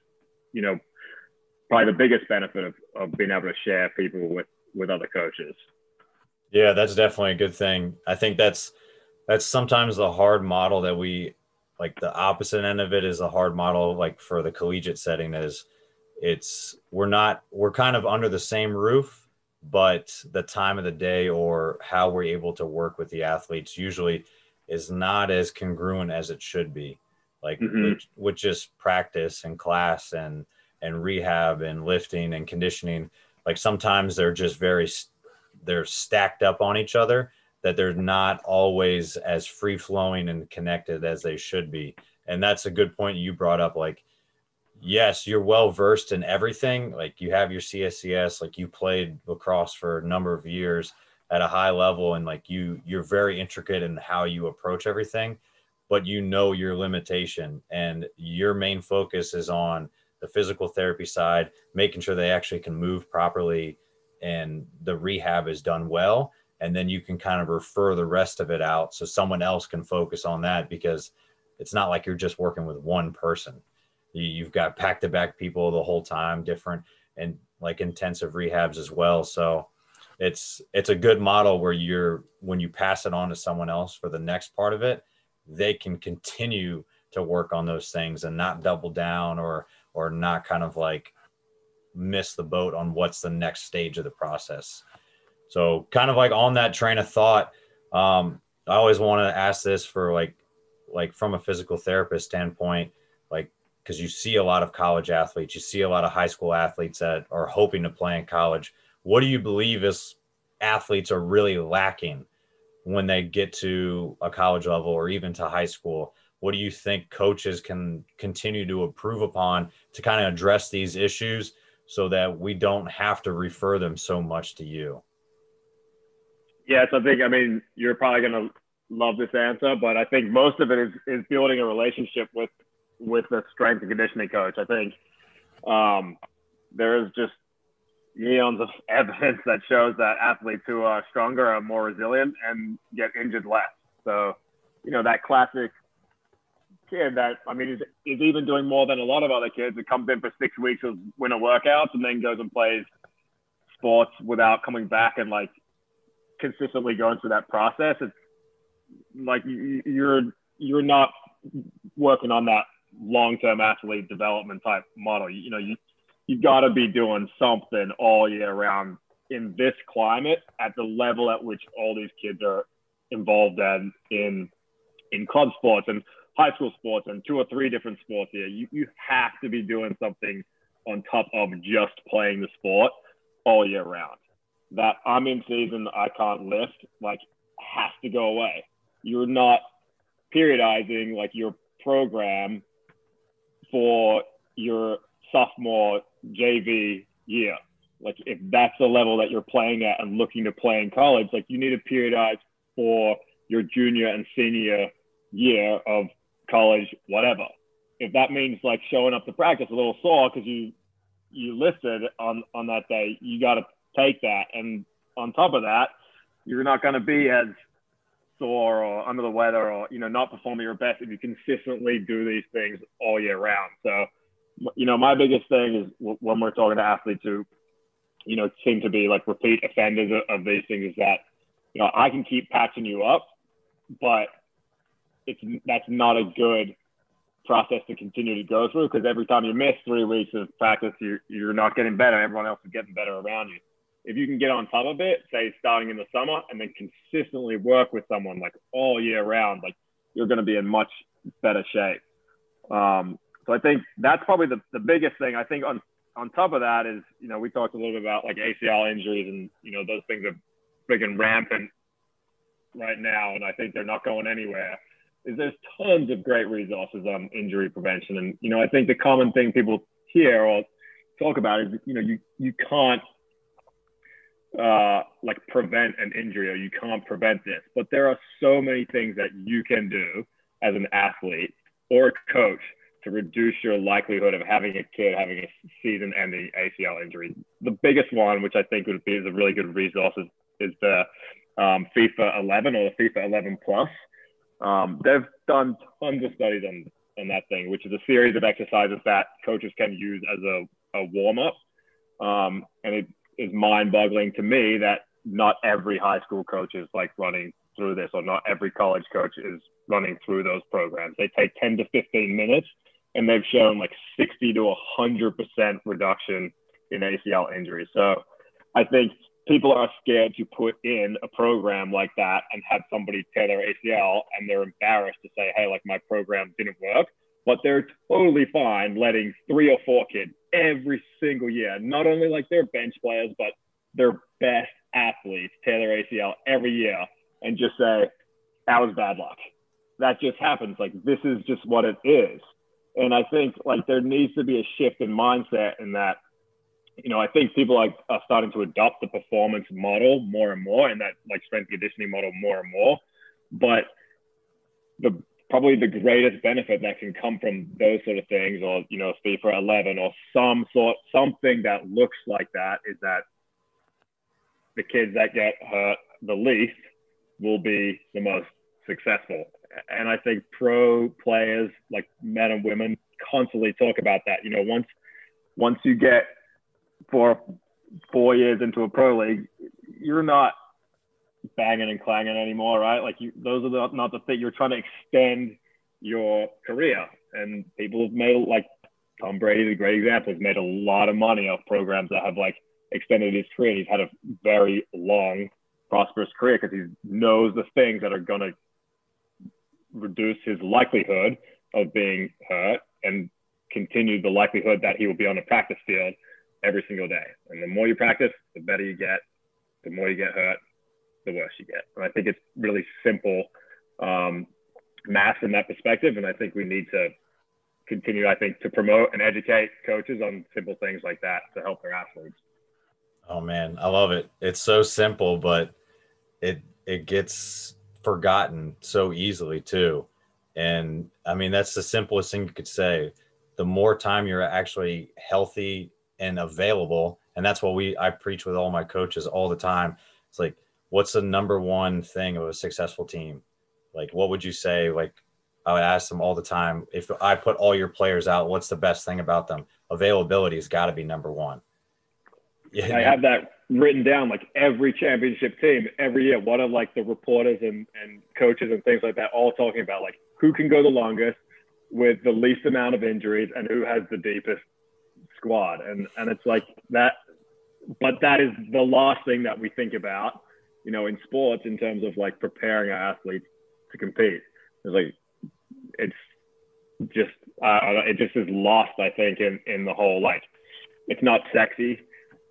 probably the biggest benefit of being able to share people with other coaches. Yeah, that's definitely a good thing. I think that's sometimes the hard model that we, like, the opposite end of it is a hard model, like for the collegiate setting, is we're kind of under the same roof, but the time of the day or how we're able to work with the athletes usually is not as congruent as it should be. Like with just practice and class and rehab and lifting and conditioning, like sometimes they're stacked up on each other, that they're not always as free flowing and connected as they should be. And that's a good point you brought up. Like, yes, you're well versed in everything. Like you have your CSCS, like you played lacrosse for a number of years at a high level, and like you're very intricate in how you approach everything, but you know your limitation, and your main focus is on the physical therapy side, making sure they actually can move properly and the rehab is done well. And then you can kind of refer the rest of it out so someone else can focus on that, because it's not like you're just working with one person. You've got back-to-back people the whole time, different and like intensive rehabs as well. So it's a good model where when you pass it on to someone else for the next part of it, they can continue to work on those things and not double down or not kind of like miss the boat on what's the next stage of the process. So kind of like on that train of thought, I always want to ask this for like from a physical therapist standpoint, like, because you see a lot of college athletes, you see a lot of high school athletes that are hoping to play in college. What do you believe is athletes are really lacking when they get to a college level or even to high school? What do you think coaches can continue to improve upon to kind of address these issues so that we don't have to refer them so much to you? Yeah, so I mean, you're probably going to love this answer, but I think most of it is building a relationship with the strength and conditioning coach. I think there is just eons of evidence that shows that athletes who are stronger are more resilient and get injured less. So, that classic kid that, I mean, is even doing more than a lot of other kids that comes in for 6 weeks of winter workouts and then goes and plays sports without coming back and like consistently going through that process. It's like you're not working on that long-term athlete development type model. You've got to be doing something all year round in this climate at the level at which all these kids are involved in club sports and high school sports and 2 or 3 different sports here. You have to be doing something on top of just playing the sport all year round. That I'm in season, I can't lift, like, has to go away. You're not periodizing like your program for your sophomore JV year. Like, if that's the level that you're playing at and looking to play in college, like, you need to periodize for your junior and senior year of college, whatever. If that means like showing up to practice a little sore because you lifted on that day, you got to take that. And on top of that, you're not going to be as sore or under the weather or, not performing your best if you consistently do these things all year round. So, my biggest thing is when we're talking to athletes who, seem to be like repeat offenders of these things is that, I can keep patching you up, but that's not a good process to continue to go through, because every time you miss 3 weeks of practice, you're not getting better. Everyone else is getting better around you. If you can get on top of it, say starting in the summer, and then consistently work with someone like all year round, like, you're going to be in much better shape. So I think that's probably the biggest thing. I think on top of that is, we talked a little bit about like ACL injuries, and, those things are big and rampant right now. And I think they're not going anywhere. There's tons of great resources on injury prevention. And, I think the common thing people hear or talk about is, you can't like prevent an injury, or you can't prevent this. But there are so many things that you can do as an athlete or a coach to reduce your likelihood of having a kid having a season-ending ACL injury. The biggest one, which I think would be is a really good resource, is the FIFA 11 or the FIFA 11 Plus. They've done tons of studies on that thing, which is a series of exercises that coaches can use as a warm-up. And it is mind-boggling to me that not every high school coach is like running through this, or not every college coach is running through those programs. They take 10 to 15 minutes and they've shown like 60 to 100% reduction in ACL injuries. So I think people are scared to put in a program like that and have somebody tear their ACL, and they're embarrassed to say, hey, like my program didn't work. But they're totally fine letting 3 or 4 kids every single year, not only like their bench players, but their best athletes tear their ACL every year and just say, that was bad luck. That just happens. Like, this is just what it is. And I think like there needs to be a shift in mindset in that, you know, I think people like are starting to adopt the performance model more and more, and that like strength conditioning model more and more. But probably the greatest benefit that can come from those sort of things, or, you know, FIFA 11 or something that looks like that, is that the kids that get hurt the least will be the most successful. And I think pro players, like men and women, constantly talk about that. You know, once you get 4 years into a pro league, you're not banging and clanging anymore, right? Like those are not the thing. You're trying to extend your career, and people have made, like Tom Brady, the great example, has made a lot of money off programs that have like extended his career. He's had a very long, prosperous career because he knows the things that are going to reduce his likelihood of being hurt and continue the likelihood that he will be on a practice field every single day. And the more you practice, the better you get. The more you get hurt, the worse you get. And I think it's really simple math from that perspective. And I think we need to continue, I think, to promote and educate coaches on simple things like that to help their athletes. Oh man, I love it. It's so simple, but it gets forgotten so easily too. And I mean, that's the simplest thing you could say. The more time you're actually healthy and available, and that's what I preach with all my coaches all the time. It's like, what's the number one thing of a successful team? Like, what would you say? Like, I would ask them all the time, if I put all your players out, what's the best thing about them? Availability has got to be number one. Yeah, I have that written down, like every championship team every year. What are like the reporters and coaches and things like that all talking about, like who can go the longest with the least amount of injuries and who has the deepest squad. And it's like that, but that is the last thing that we think about, you know, in sports in terms of like preparing our athletes to compete. It's like, it's just, it just is lost, I think, in the whole, like, it's not sexy.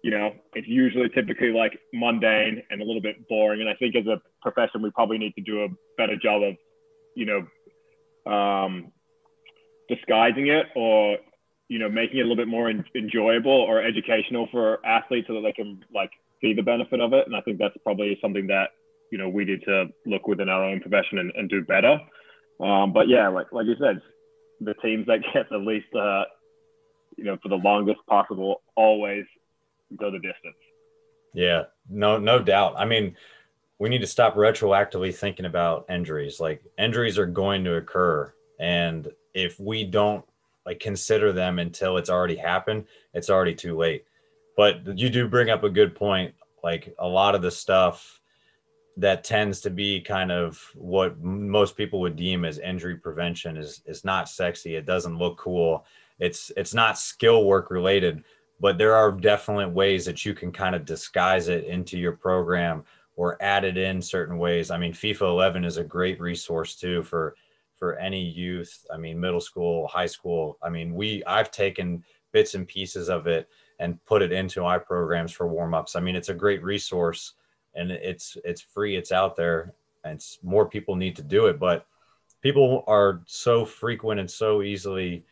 You know, it's usually typically like mundane and a little bit boring. And I think as a profession, we probably need to do a better job of, you know, disguising it, or, you know, making it a little bit more enjoyable or educational for athletes so that they can like see the benefit of it. And I think that's probably something that, you know, we need to look within our own profession and do better. But yeah, like you said, the teams that get the least, you know, for the longest possible, always go the distance. Yeah, no doubt. I mean, we need to stop retroactively thinking about injuries. Like, injuries are going to occur, and if we don't like consider them until it's already happened, it's already too late. But you do bring up a good point. Like, a lot of the stuff that tends to be kind of what most people would deem as injury prevention is not sexy. It doesn't look cool. It's not skill work related. But there are definite ways that you can kind of disguise it into your program or add it in certain ways. I mean, FIFA 11 is a great resource too for any youth. I mean, middle school, high school. I mean, I've taken bits and pieces of it and put it into my programs for warm-ups. I mean, it's a great resource, and it's free. It's out there, and more people need to do it. But people are so frequent and so easily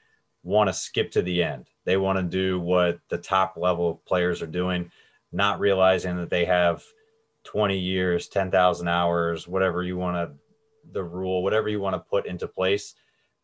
want to skip to the end. They want to do what the top level players are doing, not realizing that they have 20 years, 10,000 hours, whatever you want to, the rule, whatever you want to put into place.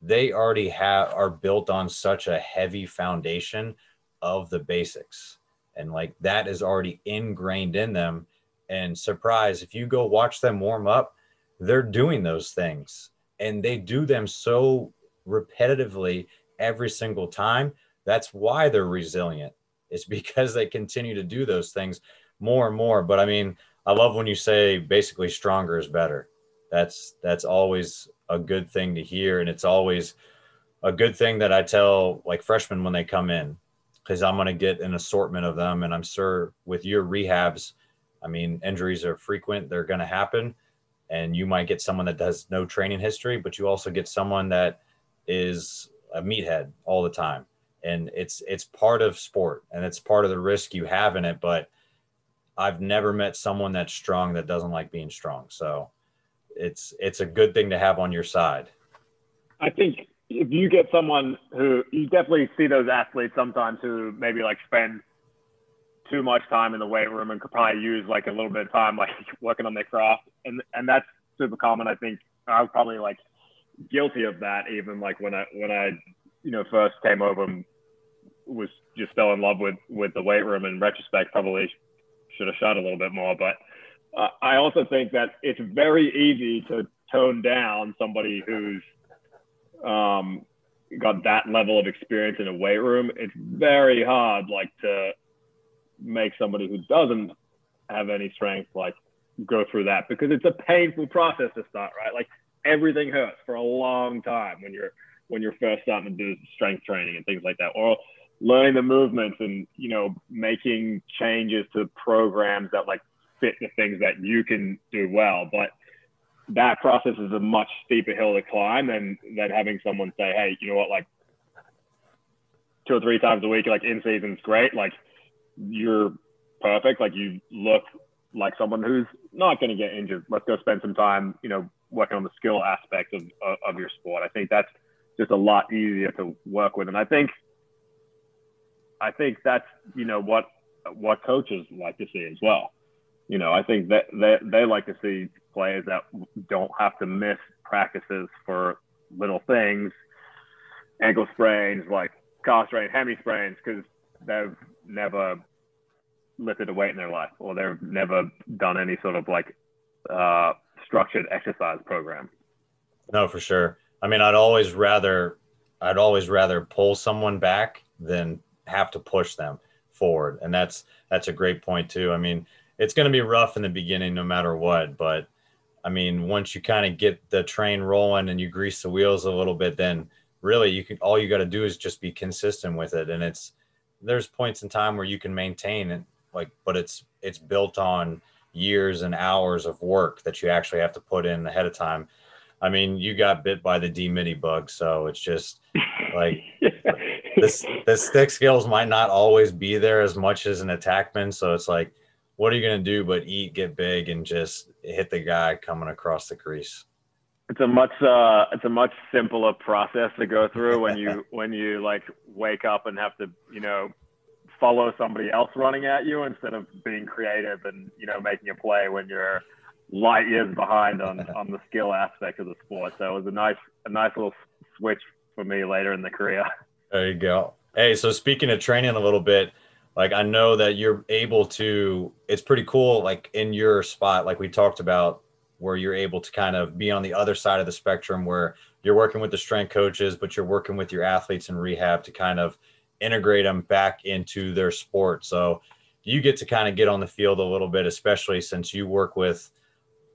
They already are built on such a heavy foundation of the basics. And like that is already ingrained in them. And surprise, if you go watch them warm up, they're doing those things, and they do them so repetitively every single time. That's why they're resilient. It's because they continue to do those things more and more. But I mean, I love when you say basically stronger is better. That's always a good thing to hear. And it's always a good thing that I tell like freshmen when they come in, because I'm going to get an assortment of them. And I'm sure with your rehabs, I mean, injuries are frequent. They're going to happen. And you might get someone that does no training history, but you also get someone that is a meathead all the time. And it's part of sport and it's part of the risk you have in it. But I've never met someone that's strong that doesn't like being strong. So it's a good thing to have on your side. I think if you get someone who, you definitely see those athletes sometimes who maybe like spend too much time in the weight room and could probably use like a little bit of time like working on their craft, and that's super common. I think I was probably like guilty of that even like when I first came over and was just fell in love with the weight room. In retrospect, probably should have shot a little bit more, but I also think that it's very easy to tone down somebody who's got that level of experience in a weight room. It's very hard like to make somebody who doesn't have any strength like go through that, because it's a painful process to start, right? Like everything hurts for a long time when you're first starting to do strength training and things like that, or learning the movements and making changes to programs that like fit the things that you can do well. But that process is a much steeper hill to climb than having someone say, hey, you know what, like 2 or 3 times a week, like in season's great, like you're perfect, like you look like someone who's not going to get injured. Let's go spend some time, working on the skill aspect of your sport. I think that's just a lot easier to work with. And I think that's, what coaches like to see as well. I think that they like to see players that don't have to miss practices for little things, ankle sprains, like calf strain, hemi sprains, because they've never lifted a weight in their life, or they've never done any sort of like structured exercise program. No, for sure. I mean, I'd always rather pull someone back than have to push them forward. And that's a great point too. I mean, it's going to be rough in the beginning no matter what, but I mean, once you kind of get the train rolling and you grease the wheels a little bit, then really all you got to do is just be consistent with it. And there's points in time where you can maintain it, but it's built on years and hours of work that you actually have to put in ahead of time. I mean, you got bit by the D-midi bug, so it's just like the stick skills might not always be there as much as an attackman. So it's like, what are you going to do but eat, get big, and just hit the guy coming across the crease? It's a much simpler process to go through when you like wake up and have to, follow somebody else running at you instead of being creative and, making a play when you're light years behind on the skill aspect of the sport. So it was a nice little switch for me later in the career. There you go. Hey, so speaking of training a little bit, like I know that you're able to, it's pretty cool, like in your spot, like we talked about, where you're able to kind of be on the other side of the spectrum where you're working with the strength coaches, but you're working with your athletes in rehab to kind of integrate them back into their sport. So you get to kind of get on the field a little bit, especially since you work with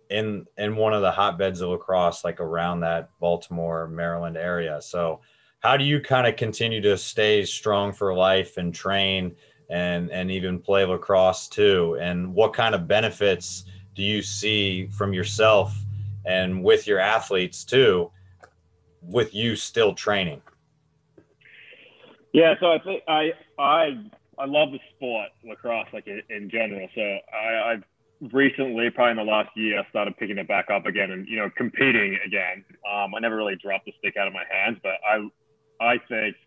in one of the hotbeds of lacrosse, like around that Baltimore, Maryland area. So how do you kind of continue to stay strong for life and train and even play lacrosse too? And what kind of benefits do you see from yourself and with your athletes too, with you still training? Yeah, so I think I love the sport lacrosse, like in general. So I've recently, probably in the last year, started picking it back up again and competing again. I never really dropped the stick out of my hands, but I think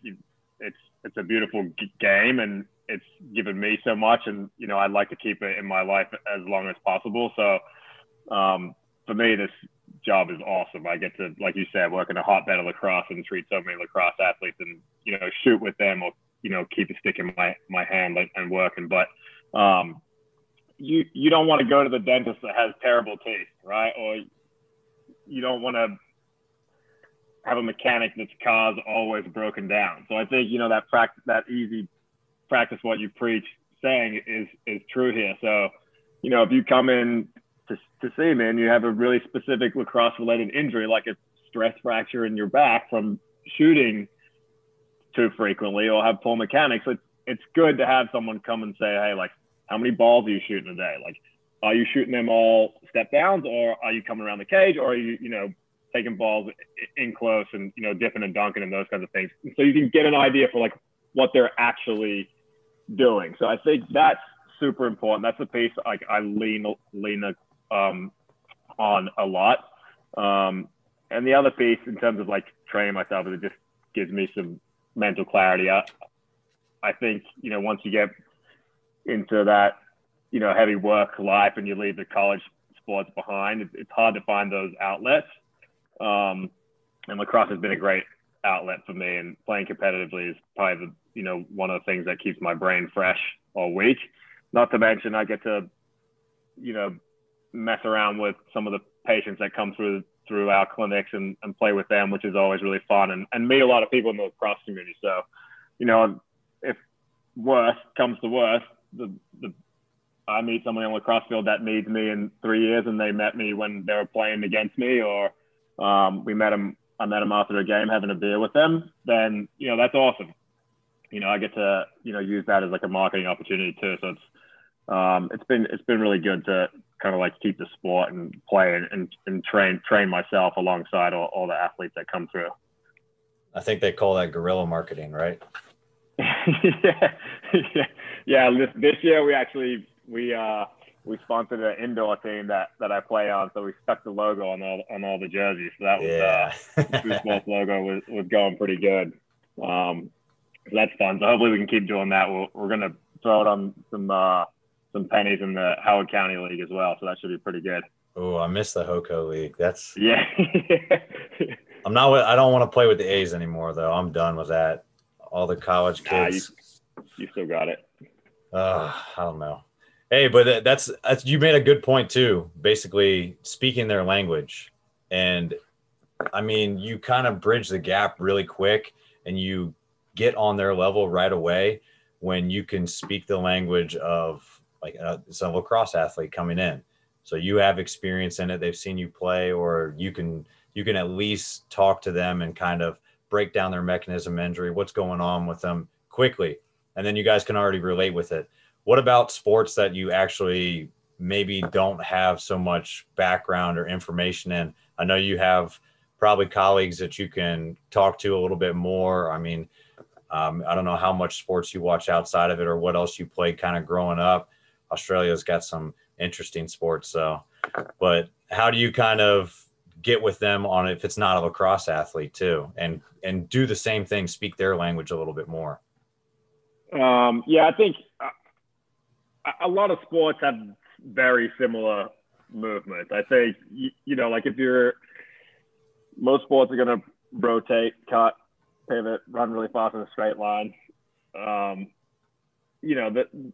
it's a beautiful game and it's given me so much, and I'd like to keep it in my life as long as possible. So for me, this job is awesome. I get to, like you said, work in a hotbed of lacrosse and treat so many lacrosse athletes and shoot with them, or keep a stick in my hand and working. But you don't want to go to the dentist that has terrible teeth, right? Or you don't want to have a mechanic that's car's always broken down. So I think that easy practice what you preach saying is true here. So if you come in to see me and you have a really specific lacrosse related injury, like a stress fracture in your back from shooting too frequently or have poor mechanics, it's good to have someone come and say, hey, like, how many balls are you shooting a day? Like, are you shooting them all step downs, or are you coming around the cage, or are you, taking balls in close and, dipping and dunking and those kinds of things. So you can get an idea for like what they're actually doing. So I think that's super important. That's a piece like I lean on a lot. And the other piece in terms of like training myself is it just gives me some mental clarity. I think, once you get into that, heavy work life and you leave the college sports behind, it's hard to find those outlets. And lacrosse has been a great outlet for me, and playing competitively is probably one of the things that keeps my brain fresh all week. Not to mention I get to, mess around with some of the patients that come through our clinics and play with them, which is always really fun, and meet a lot of people in the lacrosse community. So, if worst comes to worst, I meet someone on the lacrosse field that needs me in 3 years and they met me when they were playing against me, or I met them after a game having a beer with them, then, that's awesome. I get to, use that as like a marketing opportunity too. So it's been really good to kind of like keep the sport and play and train myself alongside all the athletes that come through. I think they call that guerrilla marketing, right? Yeah. This year we sponsored an indoor team that I play on, so we stuck the logo on all the jerseys. So that was the sports logo was going pretty good. So that's fun. So hopefully we can keep doing that. We're gonna throw it on some pennies in the Howard County League as well. So that should be pretty good. Oh, I miss the HOCO League. That's yeah. I don't want to play with the A's anymore though. I'm done with that. All the college kids. You still got it. I don't know. Hey, but that's you made a good point too. Basically speaking their language. And I mean, you kind of bridge the gap really quick and you get on their level right away when you can speak the language of like it's a lacrosse athlete coming in. So you have experience in it. They've seen you play, or you can at least talk to them and kind of break down their mechanism injury, what's going on with them quickly. And then you guys can already relate with it. What about sports that you actually maybe don't have so much background or information in? I know you have probably colleagues that you can talk to a little bit more. I mean, I don't know how much sports you watch outside of it or what else you played kind of growing up. Australia's got some interesting sports. So, but how do you kind of get with them on if it's not a lacrosse athlete too, and do the same thing, speak their language a little bit more? I think a lot of sports have very similar movements. I think, like most sports are going to rotate, cut, pivot, run really fast in a straight line.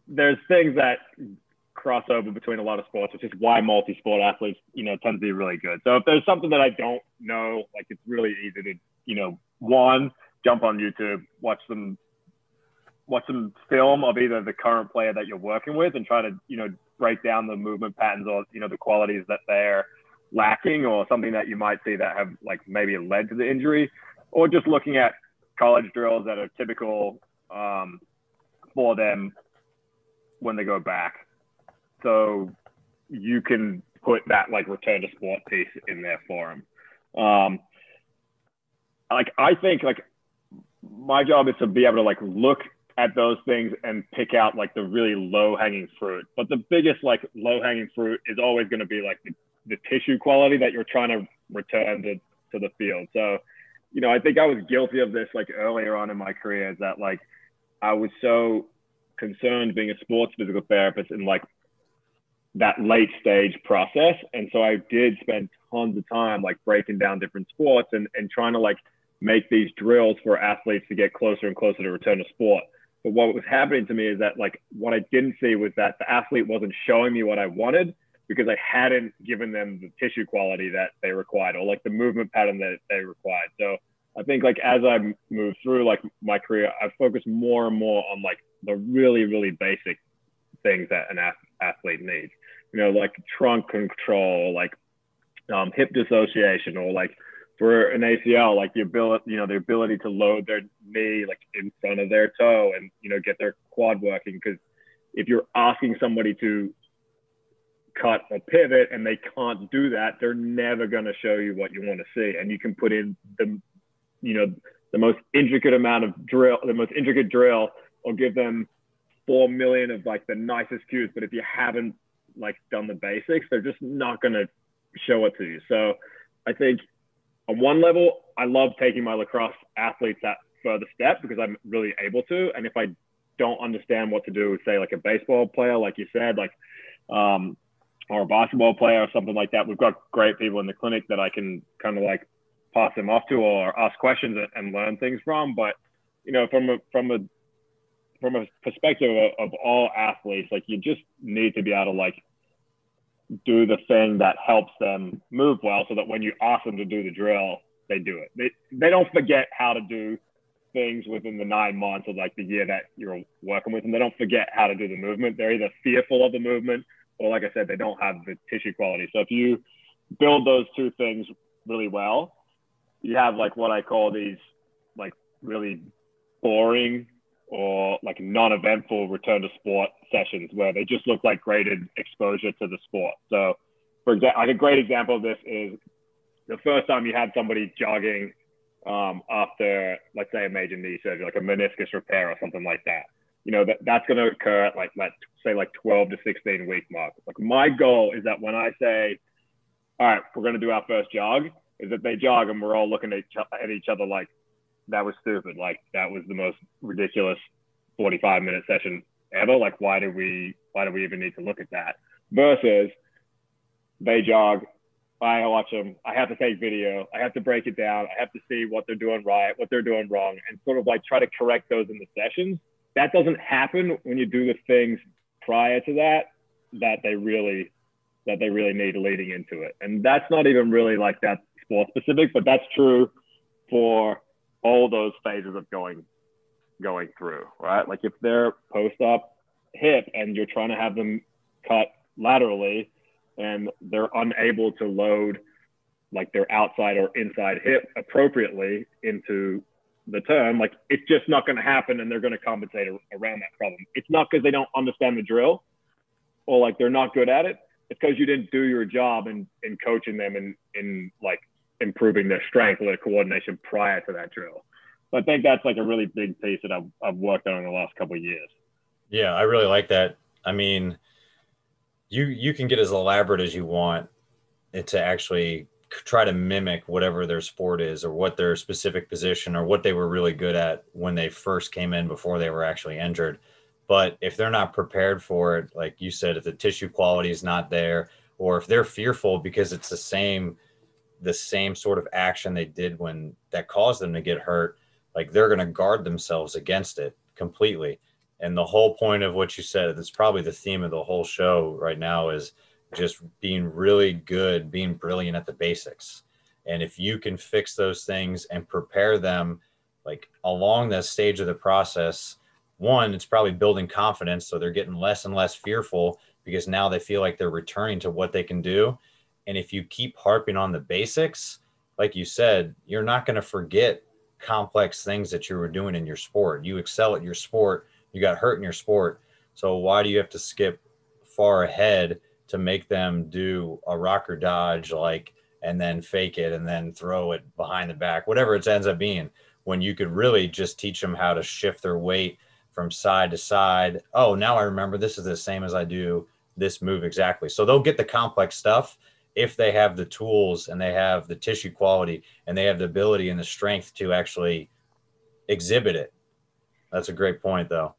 There's things that cross over between a lot of sports, which is why multi-sport athletes, tend to be really good. So if there's something that I don't know, like it's really easy to, one, jump on YouTube, watch some film of either the current player that you're working with and try to, break down the movement patterns or, the qualities that they're lacking or something that you might see that have like maybe led to the injury, or just looking at college drills that are typical for them when they go back. So you can put that like return to sport piece in there for them. I think like my job is to be able to like look at those things and pick out like the really low hanging fruit. But the biggest like low hanging fruit is always going to be like the tissue quality that you're trying to return to the field. So, I think I was guilty of this like earlier on in my career, is that like I was so concerned being a sports physical therapist in like that late stage process. And so I did spend tons of time like breaking down different sports and trying to like make these drills for athletes to get closer and closer to return to sport. But what was happening to me is that like what I didn't see was that the athlete wasn't showing me what I wanted because I hadn't given them the tissue quality that they required or like the movement pattern that they required. So I think like as I move through like my career, I focus more and more on like the really, really basic things that an athlete needs, like trunk control, like hip dissociation, or like for an ACL, like the ability to load their knee like in front of their toe and, get their quad working. Because if you're asking somebody to cut a pivot and they can't do that, they're never going to show you what you want to see. And you can put in the most intricate drill, or give them 4 million of like the nicest cues. But if you haven't like done the basics, they're just not going to show it to you. So I think on one level, I love taking my lacrosse athletes that further step because I'm really able to. And if I don't understand what to do with, say, like a baseball player, like you said, like, or a basketball player or something like that, we've got great people in the clinic that I can kind of like pass them off to or ask questions and learn things from. But, from a perspective of all athletes, like you just need to be able to like do the thing that helps them move well, so that when you ask them to do the drill, they do it. They don't forget how to do things within the 9 months or like the year that you're working with them. They don't forget how to do the movement. They're either fearful of the movement or, like I said, they don't have the tissue quality. So if you build those two things really well, you have like what I call these like really boring or like non-eventful return to sport sessions where they just look like graded exposure to the sport. So for example, like a great example of this is the first time you had somebody jogging after, let's say, a major knee surgery, like a meniscus repair or something like that. That's going to occur at like, let's say like 12 to 16 week mark. Like my goal is that when I say, all right, we're going to do our first jog, is that they jog and we're all looking at each other like, that was stupid. Like that was the most ridiculous 45-minute session ever. Like, why do we even need to look at that? Versus they jog, I watch them, I have to take video, I have to break it down, I have to see what they're doing right, what they're doing wrong, and sort of like try to correct those in the sessions. That doesn't happen when you do the things prior to that they really need leading into it. And that's not even really like that sport specific, but that's true for all those phases of going through, right? Like if they're post-op hip and you're trying to have them cut laterally and they're unable to load like their outside or inside hip appropriately into the turn, like it's just not going to happen, and they're going to compensate around that problem. It's not because they don't understand the drill or like they're not good at it. It's because you didn't do your job in coaching them in like improving their strength or their coordination prior to that drill. So I think that's like a really big piece that I've worked on in the last couple of years. Yeah, I really like that. I mean, you can get as elaborate as you want to actually try to mimic whatever their sport is or what their specific position or what they were really good at when they first came in before they were actually injured. But if they're not prepared for it, like you said, if the tissue quality is not there, or if they're fearful because it's the same sort of action they did when that caused them to get hurt, like they're going to guard themselves against it completely. And the whole point of what you said, it's probably the theme of the whole show right now, is just being really good, being brilliant at the basics. And if you can fix those things and prepare them like along the stage of the process, one, it's probably building confidence. So they're getting less and less fearful because now they feel like they're returning to what they can do. And if you keep harping on the basics, like you said, you're not going to forget complex things that you were doing in your sport. You excel at your sport. You got hurt in your sport. So why do you have to skip far ahead to make them do a rocker dodge, like, and then fake it and then throw it behind the back, whatever it ends up being, when you could really just teach them how to shift their weight from side to side. Oh, now I remember this is the same as I do this move exactly. So they'll get the complex stuff if they have the tools and they have the tissue quality and they have the ability and the strength to actually exhibit it. That's a great point, though.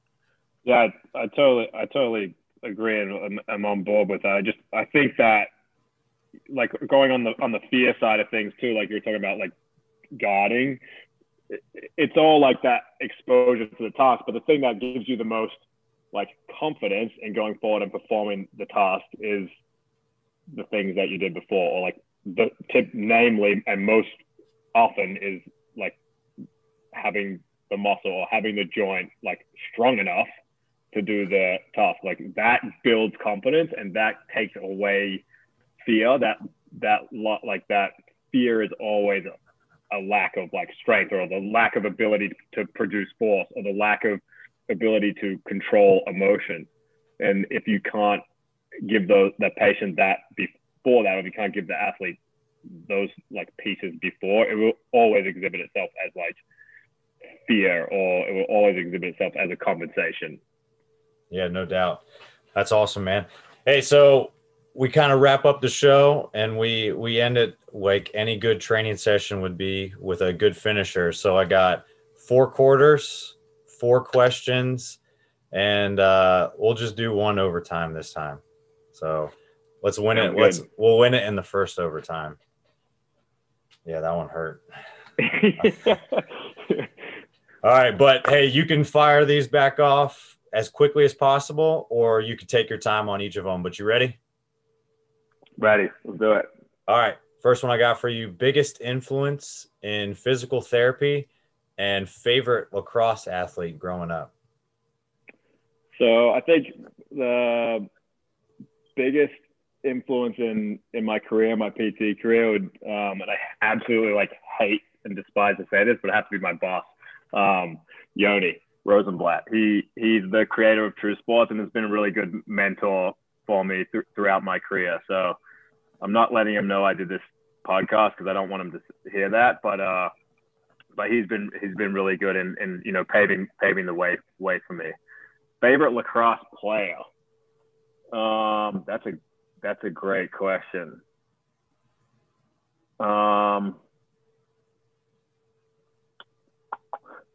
Yeah, I totally agree, and I'm on board with that. I think that, like, going on the fear side of things too, like you're talking about, like guarding, it's all like that exposure to the task. But the thing that gives you the most like confidence in going forward and performing the task is the things that you did before, or like the tip, namely, and most often is like having the muscle or having the joint like strong enough to do the task. Like that builds confidence, and that takes away fear. That fear is always a lack of like strength or the lack of ability to produce force or the lack of ability to control emotion. And if you can't give the patient that before that, or if you can't give the athlete those like pieces before, it will always exhibit itself as like fear, or it will always exhibit itself as a compensation. Yeah, no doubt. That's awesome, man. Hey, so we kind of wrap up the show, and we end it like any good training session would be, with a good finisher. So I got 4 quarters, 4 questions, and we'll just do 1 overtime this time. So let's win it. We'll win it in the first overtime. Yeah, that one hurt. All right, but hey, you can fire these back off as quickly as possible, or you can take your time on each of them. But you ready? Ready. Let's do it. All right. First one I got for you: biggest influence in physical therapy and favorite lacrosse athlete growing up. So I think the biggest influence in my career, my PT career, would, and I absolutely like hate and despise to say this, but it has to be my boss, Yoni Rosenblatt. He's the creator of True Sports and has been a really good mentor for me throughout my career. So I'm not letting him know I did this podcast because I don't want him to hear that. But he's been really good in you know, paving the way for me. Favorite lacrosse player? That's a great question. I'm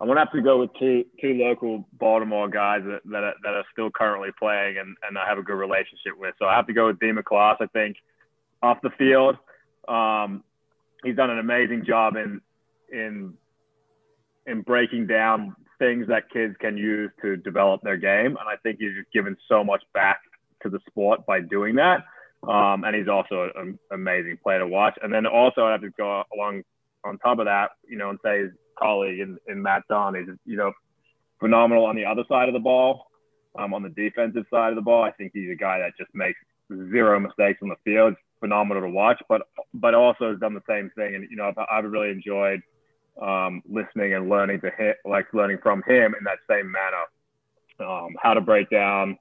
gonna have to go with two local Baltimore guys that are still currently playing and I have a good relationship with. So I have to go with Dean McCloss. I think off the field, he's done an amazing job in breaking down things that kids can use to develop their game, and I think he's just given so much back to the sport by doing that. And he's also an amazing player to watch. And then also I have to go along on top of that, you know, and say his colleague in Matt Don is, you know, phenomenal on the other side of the ball, on the defensive side of the ball. I think he's a guy that just makes 0 mistakes on the field. It's phenomenal to watch, but also has done the same thing. And, you know, I've really enjoyed listening and learning from him in that same manner, how to break down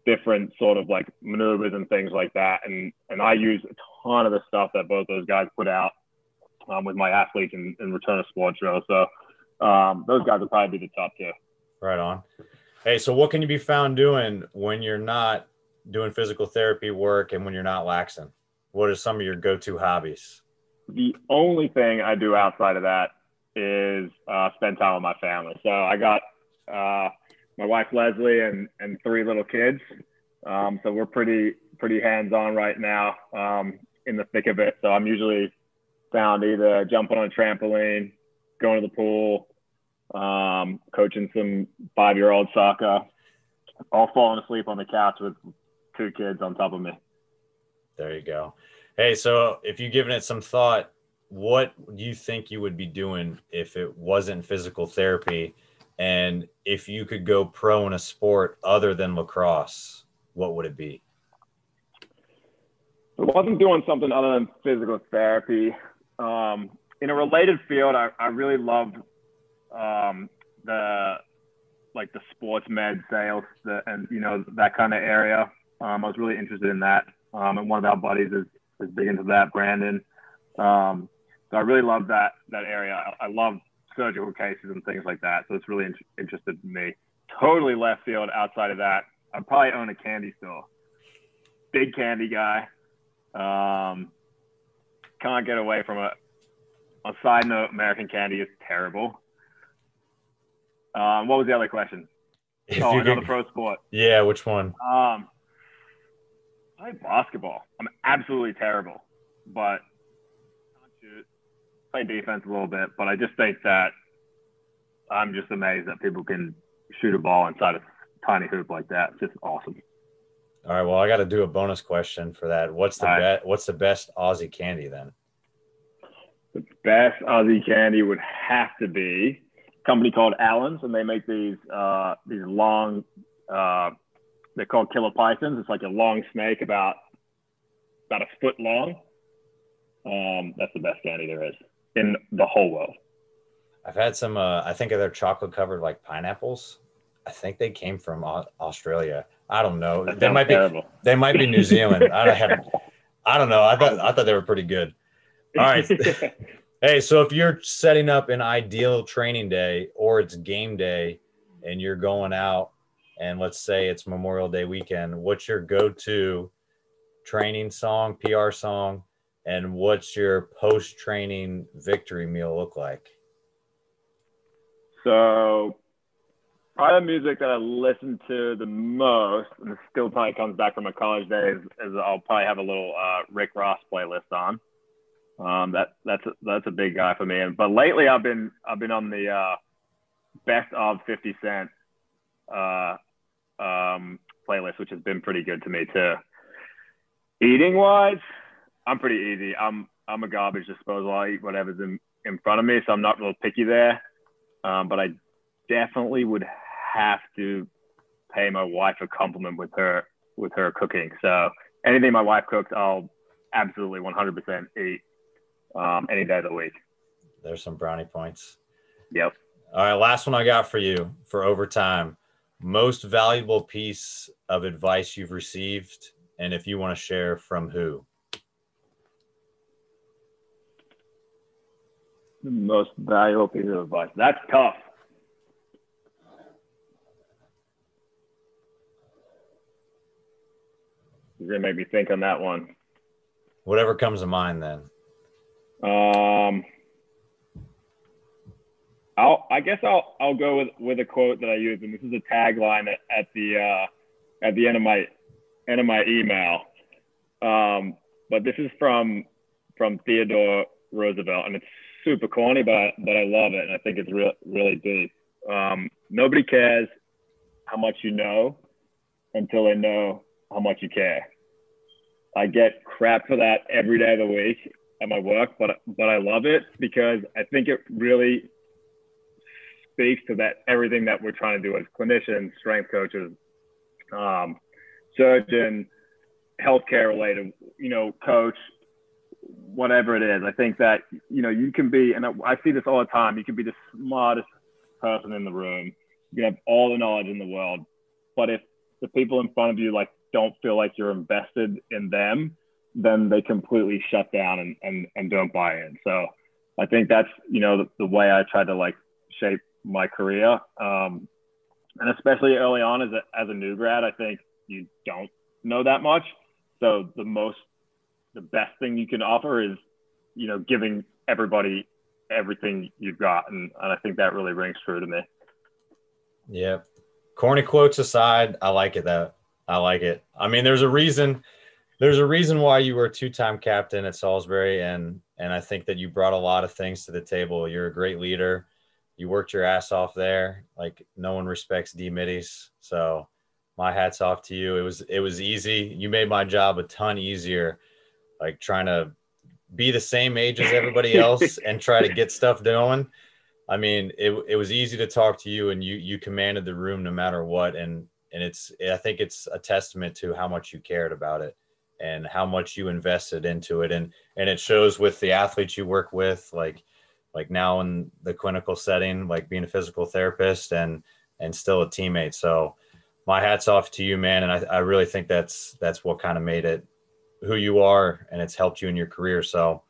different sort of like maneuvers and things like that. And I use a ton of the stuff that both those guys put out with my athletes in return of sports drills. So those guys would probably be the top 2. Right on. Hey, so what can you be found doing when you're not doing physical therapy work and when you're not laxing? What are some of your go-to hobbies? The only thing I do outside of that is spend time with my family. So I got my wife Leslie and 3 little kids. So we're pretty hands-on right now, in the thick of it. So I'm usually found either jumping on a trampoline, going to the pool, coaching some 5-year-old soccer, all falling asleep on the couch with 2 kids on top of me. There you go. Hey, so if you've given it some thought, what do you think you would be doing if it wasn't physical therapy? And if you could go pro in a sport other than lacrosse, what would it be? If I wasn't doing something other than physical therapy, in a related field, I really loved the sports med sales and, you know, that kind of area. I was really interested in that. And one of our buddies is big into that, Brandon. So I really love that area. I love surgical cases and things like that. So it's really interested in me. Totally left field outside of that. I'd probably own a candy store. Big candy guy. Can't get away from it. On a side note, American candy is terrible. What was the other question? Another pro sport. Yeah, which one? I play basketball. I'm absolutely terrible, but play defense a little bit. But I just think that I'm just amazed that people can shoot a ball inside a tiny hoop like that. It's just awesome. All right. Well, I got to do a bonus question for that. What's the best Aussie candy then? The best Aussie candy would have to be a company called Allen's, and they make these long, they're called killer pythons. It's like a long snake about a foot long. That's the best candy there is. in the whole world. I've had some, I think they're chocolate covered like pineapples. I think they came from Australia. I don't know. That They sounds might terrible. be New Zealand. I don't know. I thought they were pretty good. All right. Hey, so if you're setting up an ideal training day or it's game day and you're going out and let's say it's Memorial Day weekend, what's your go-to training song, PR song, and what's your post-training victory meal look like? So probably the music that I listen to the most, and it still probably comes back from my college days, is I'll probably have a little Rick Ross playlist on. That's a big guy for me. But lately I've been on the best of 50 Cent playlist, which has been pretty good to me too. Eating wise, I'm pretty easy. I'm a garbage disposal. I eat whatever's in front of me, so I'm not real picky there. But I definitely would have to pay my wife a compliment with her cooking. So anything my wife cooks, I'll absolutely 100% eat any day of the week. There's some brownie points. Yep. All right, last one I got for you for overtime. Most valuable piece of advice you've received, and if you want to share, from who? The most valuable piece of advice. That's tough. You're gonna make me think on that one. Whatever comes to mind, then. I guess I'll go with a quote that I use, and this is a tagline at the end of my email. But this is from Theodore Roosevelt, and it's super corny, but I love it, and I think it's really deep. Nobody cares how much you know until they know how much you care. I get crap for that every day of the week at my work, but I love it because I think it really speaks to that everything that we're trying to do as clinicians, strength coaches, surgeon, healthcare related, coach, whatever it is. I think that, you can be, and I see this all the time, you can be the smartest person in the room. You can have all the knowledge in the world. But if the people in front of you, don't feel like you're invested in them, then they completely shut down and don't buy in. So I think that's, the way I try to shape my career. And especially early on as a new grad, I think you don't know that much. So the best thing you can offer is, giving everybody everything you've got. And I think that really rings true to me. Yeah. Corny quotes aside, I like it though. I like it. I mean, there's a reason why you were a two-time captain at Salisbury. And I think that you brought a lot of things to the table. You're a great leader. You worked your ass off there. No one respects D-middies. So my hat's off to you. It was easy. You made my job a ton easier, trying to be the same age as everybody else and try to get stuff going. I mean, it was easy to talk to you, and you commanded the room no matter what. And I think it's a testament to how much you cared about it and how much you invested into it. And it shows with the athletes you work with, like now in the clinical setting, being a physical therapist and still a teammate. So my hat's off to you, man. And I really think that's what kind of made it who you are, and it's helped you in your career. So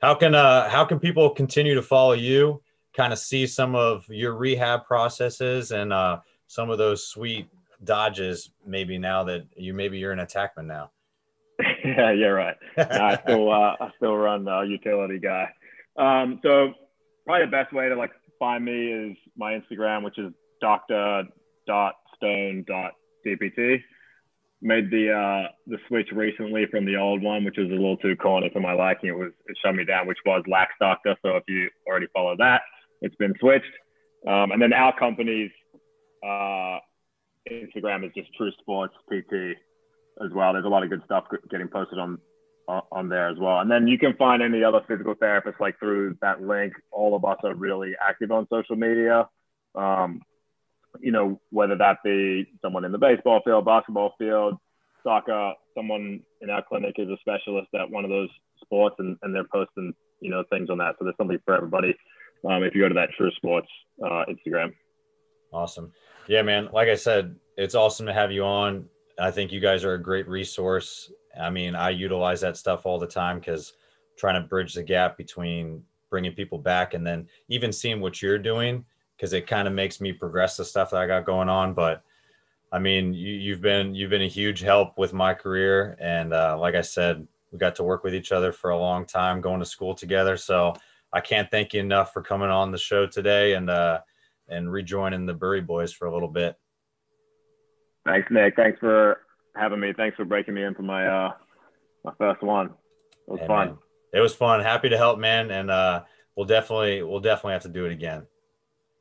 how can people continue to follow you, kind of see some of your rehab processes and some of those sweet dodges, maybe now that you're an attackman now? Yeah, you're right. I still run the utility guy. So probably the best way to find me is my Instagram, which is dr.stone.dpt. Made the switch recently from the old one, which was a little too corny for my liking. It shut me down, which was Lax Doctor. So if you already follow that, it's been switched. And then our company's Instagram is just True Sports PT as well. There's a lot of good stuff getting posted on there as well. And then you can find any other physical therapists through that link. All of us are really active on social media. Whether that be someone in the baseball field, basketball field, soccer, someone in our clinic is a specialist at one of those sports, and they're posting things on that. So there's something for everybody. If you go to that True Sports Instagram. Awesome. Yeah, man. Like I said, it's awesome to have you on. I think you guys are a great resource. I mean, I utilize that stuff all the time because trying to bridge the gap between bringing people back and then even seeing what you're doing, because it kind of makes me progress the stuff that I got going on. But I mean, you've been a huge help with my career. And like I said, we got to work with each other for a long time, going to school together. So I can't thank you enough for coming on the show today and rejoining the Bury Boys for a little bit. Thanks, Nick. Thanks for having me. Thanks for breaking me in for my first one. It was fun. Man, it was fun. Happy to help, man. And we'll definitely have to do it again.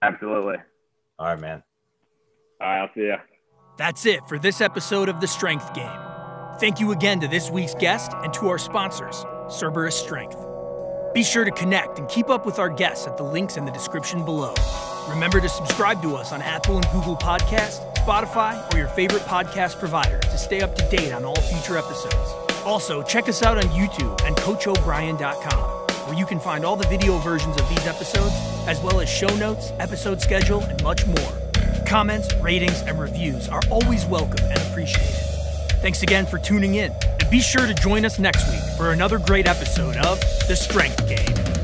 Absolutely. All right, man. All right, I'll see ya. That's it for this episode of The Strength Game. Thank you again to this week's guest and to our sponsors, Cerberus Strength. Be sure to connect and keep up with our guests at the links in the description below. Remember to subscribe to us on Apple and Google Podcasts, Spotify, or your favorite podcast provider to stay up to date on all future episodes. Also, check us out on YouTube and CoachO'Brien.com, where you can find all the video versions of these episodes, as well as show notes, episode schedule, and much more. Comments, ratings, and reviews are always welcome and appreciated. Thanks again for tuning in, and be sure to join us next week for another great episode of The Strength Game.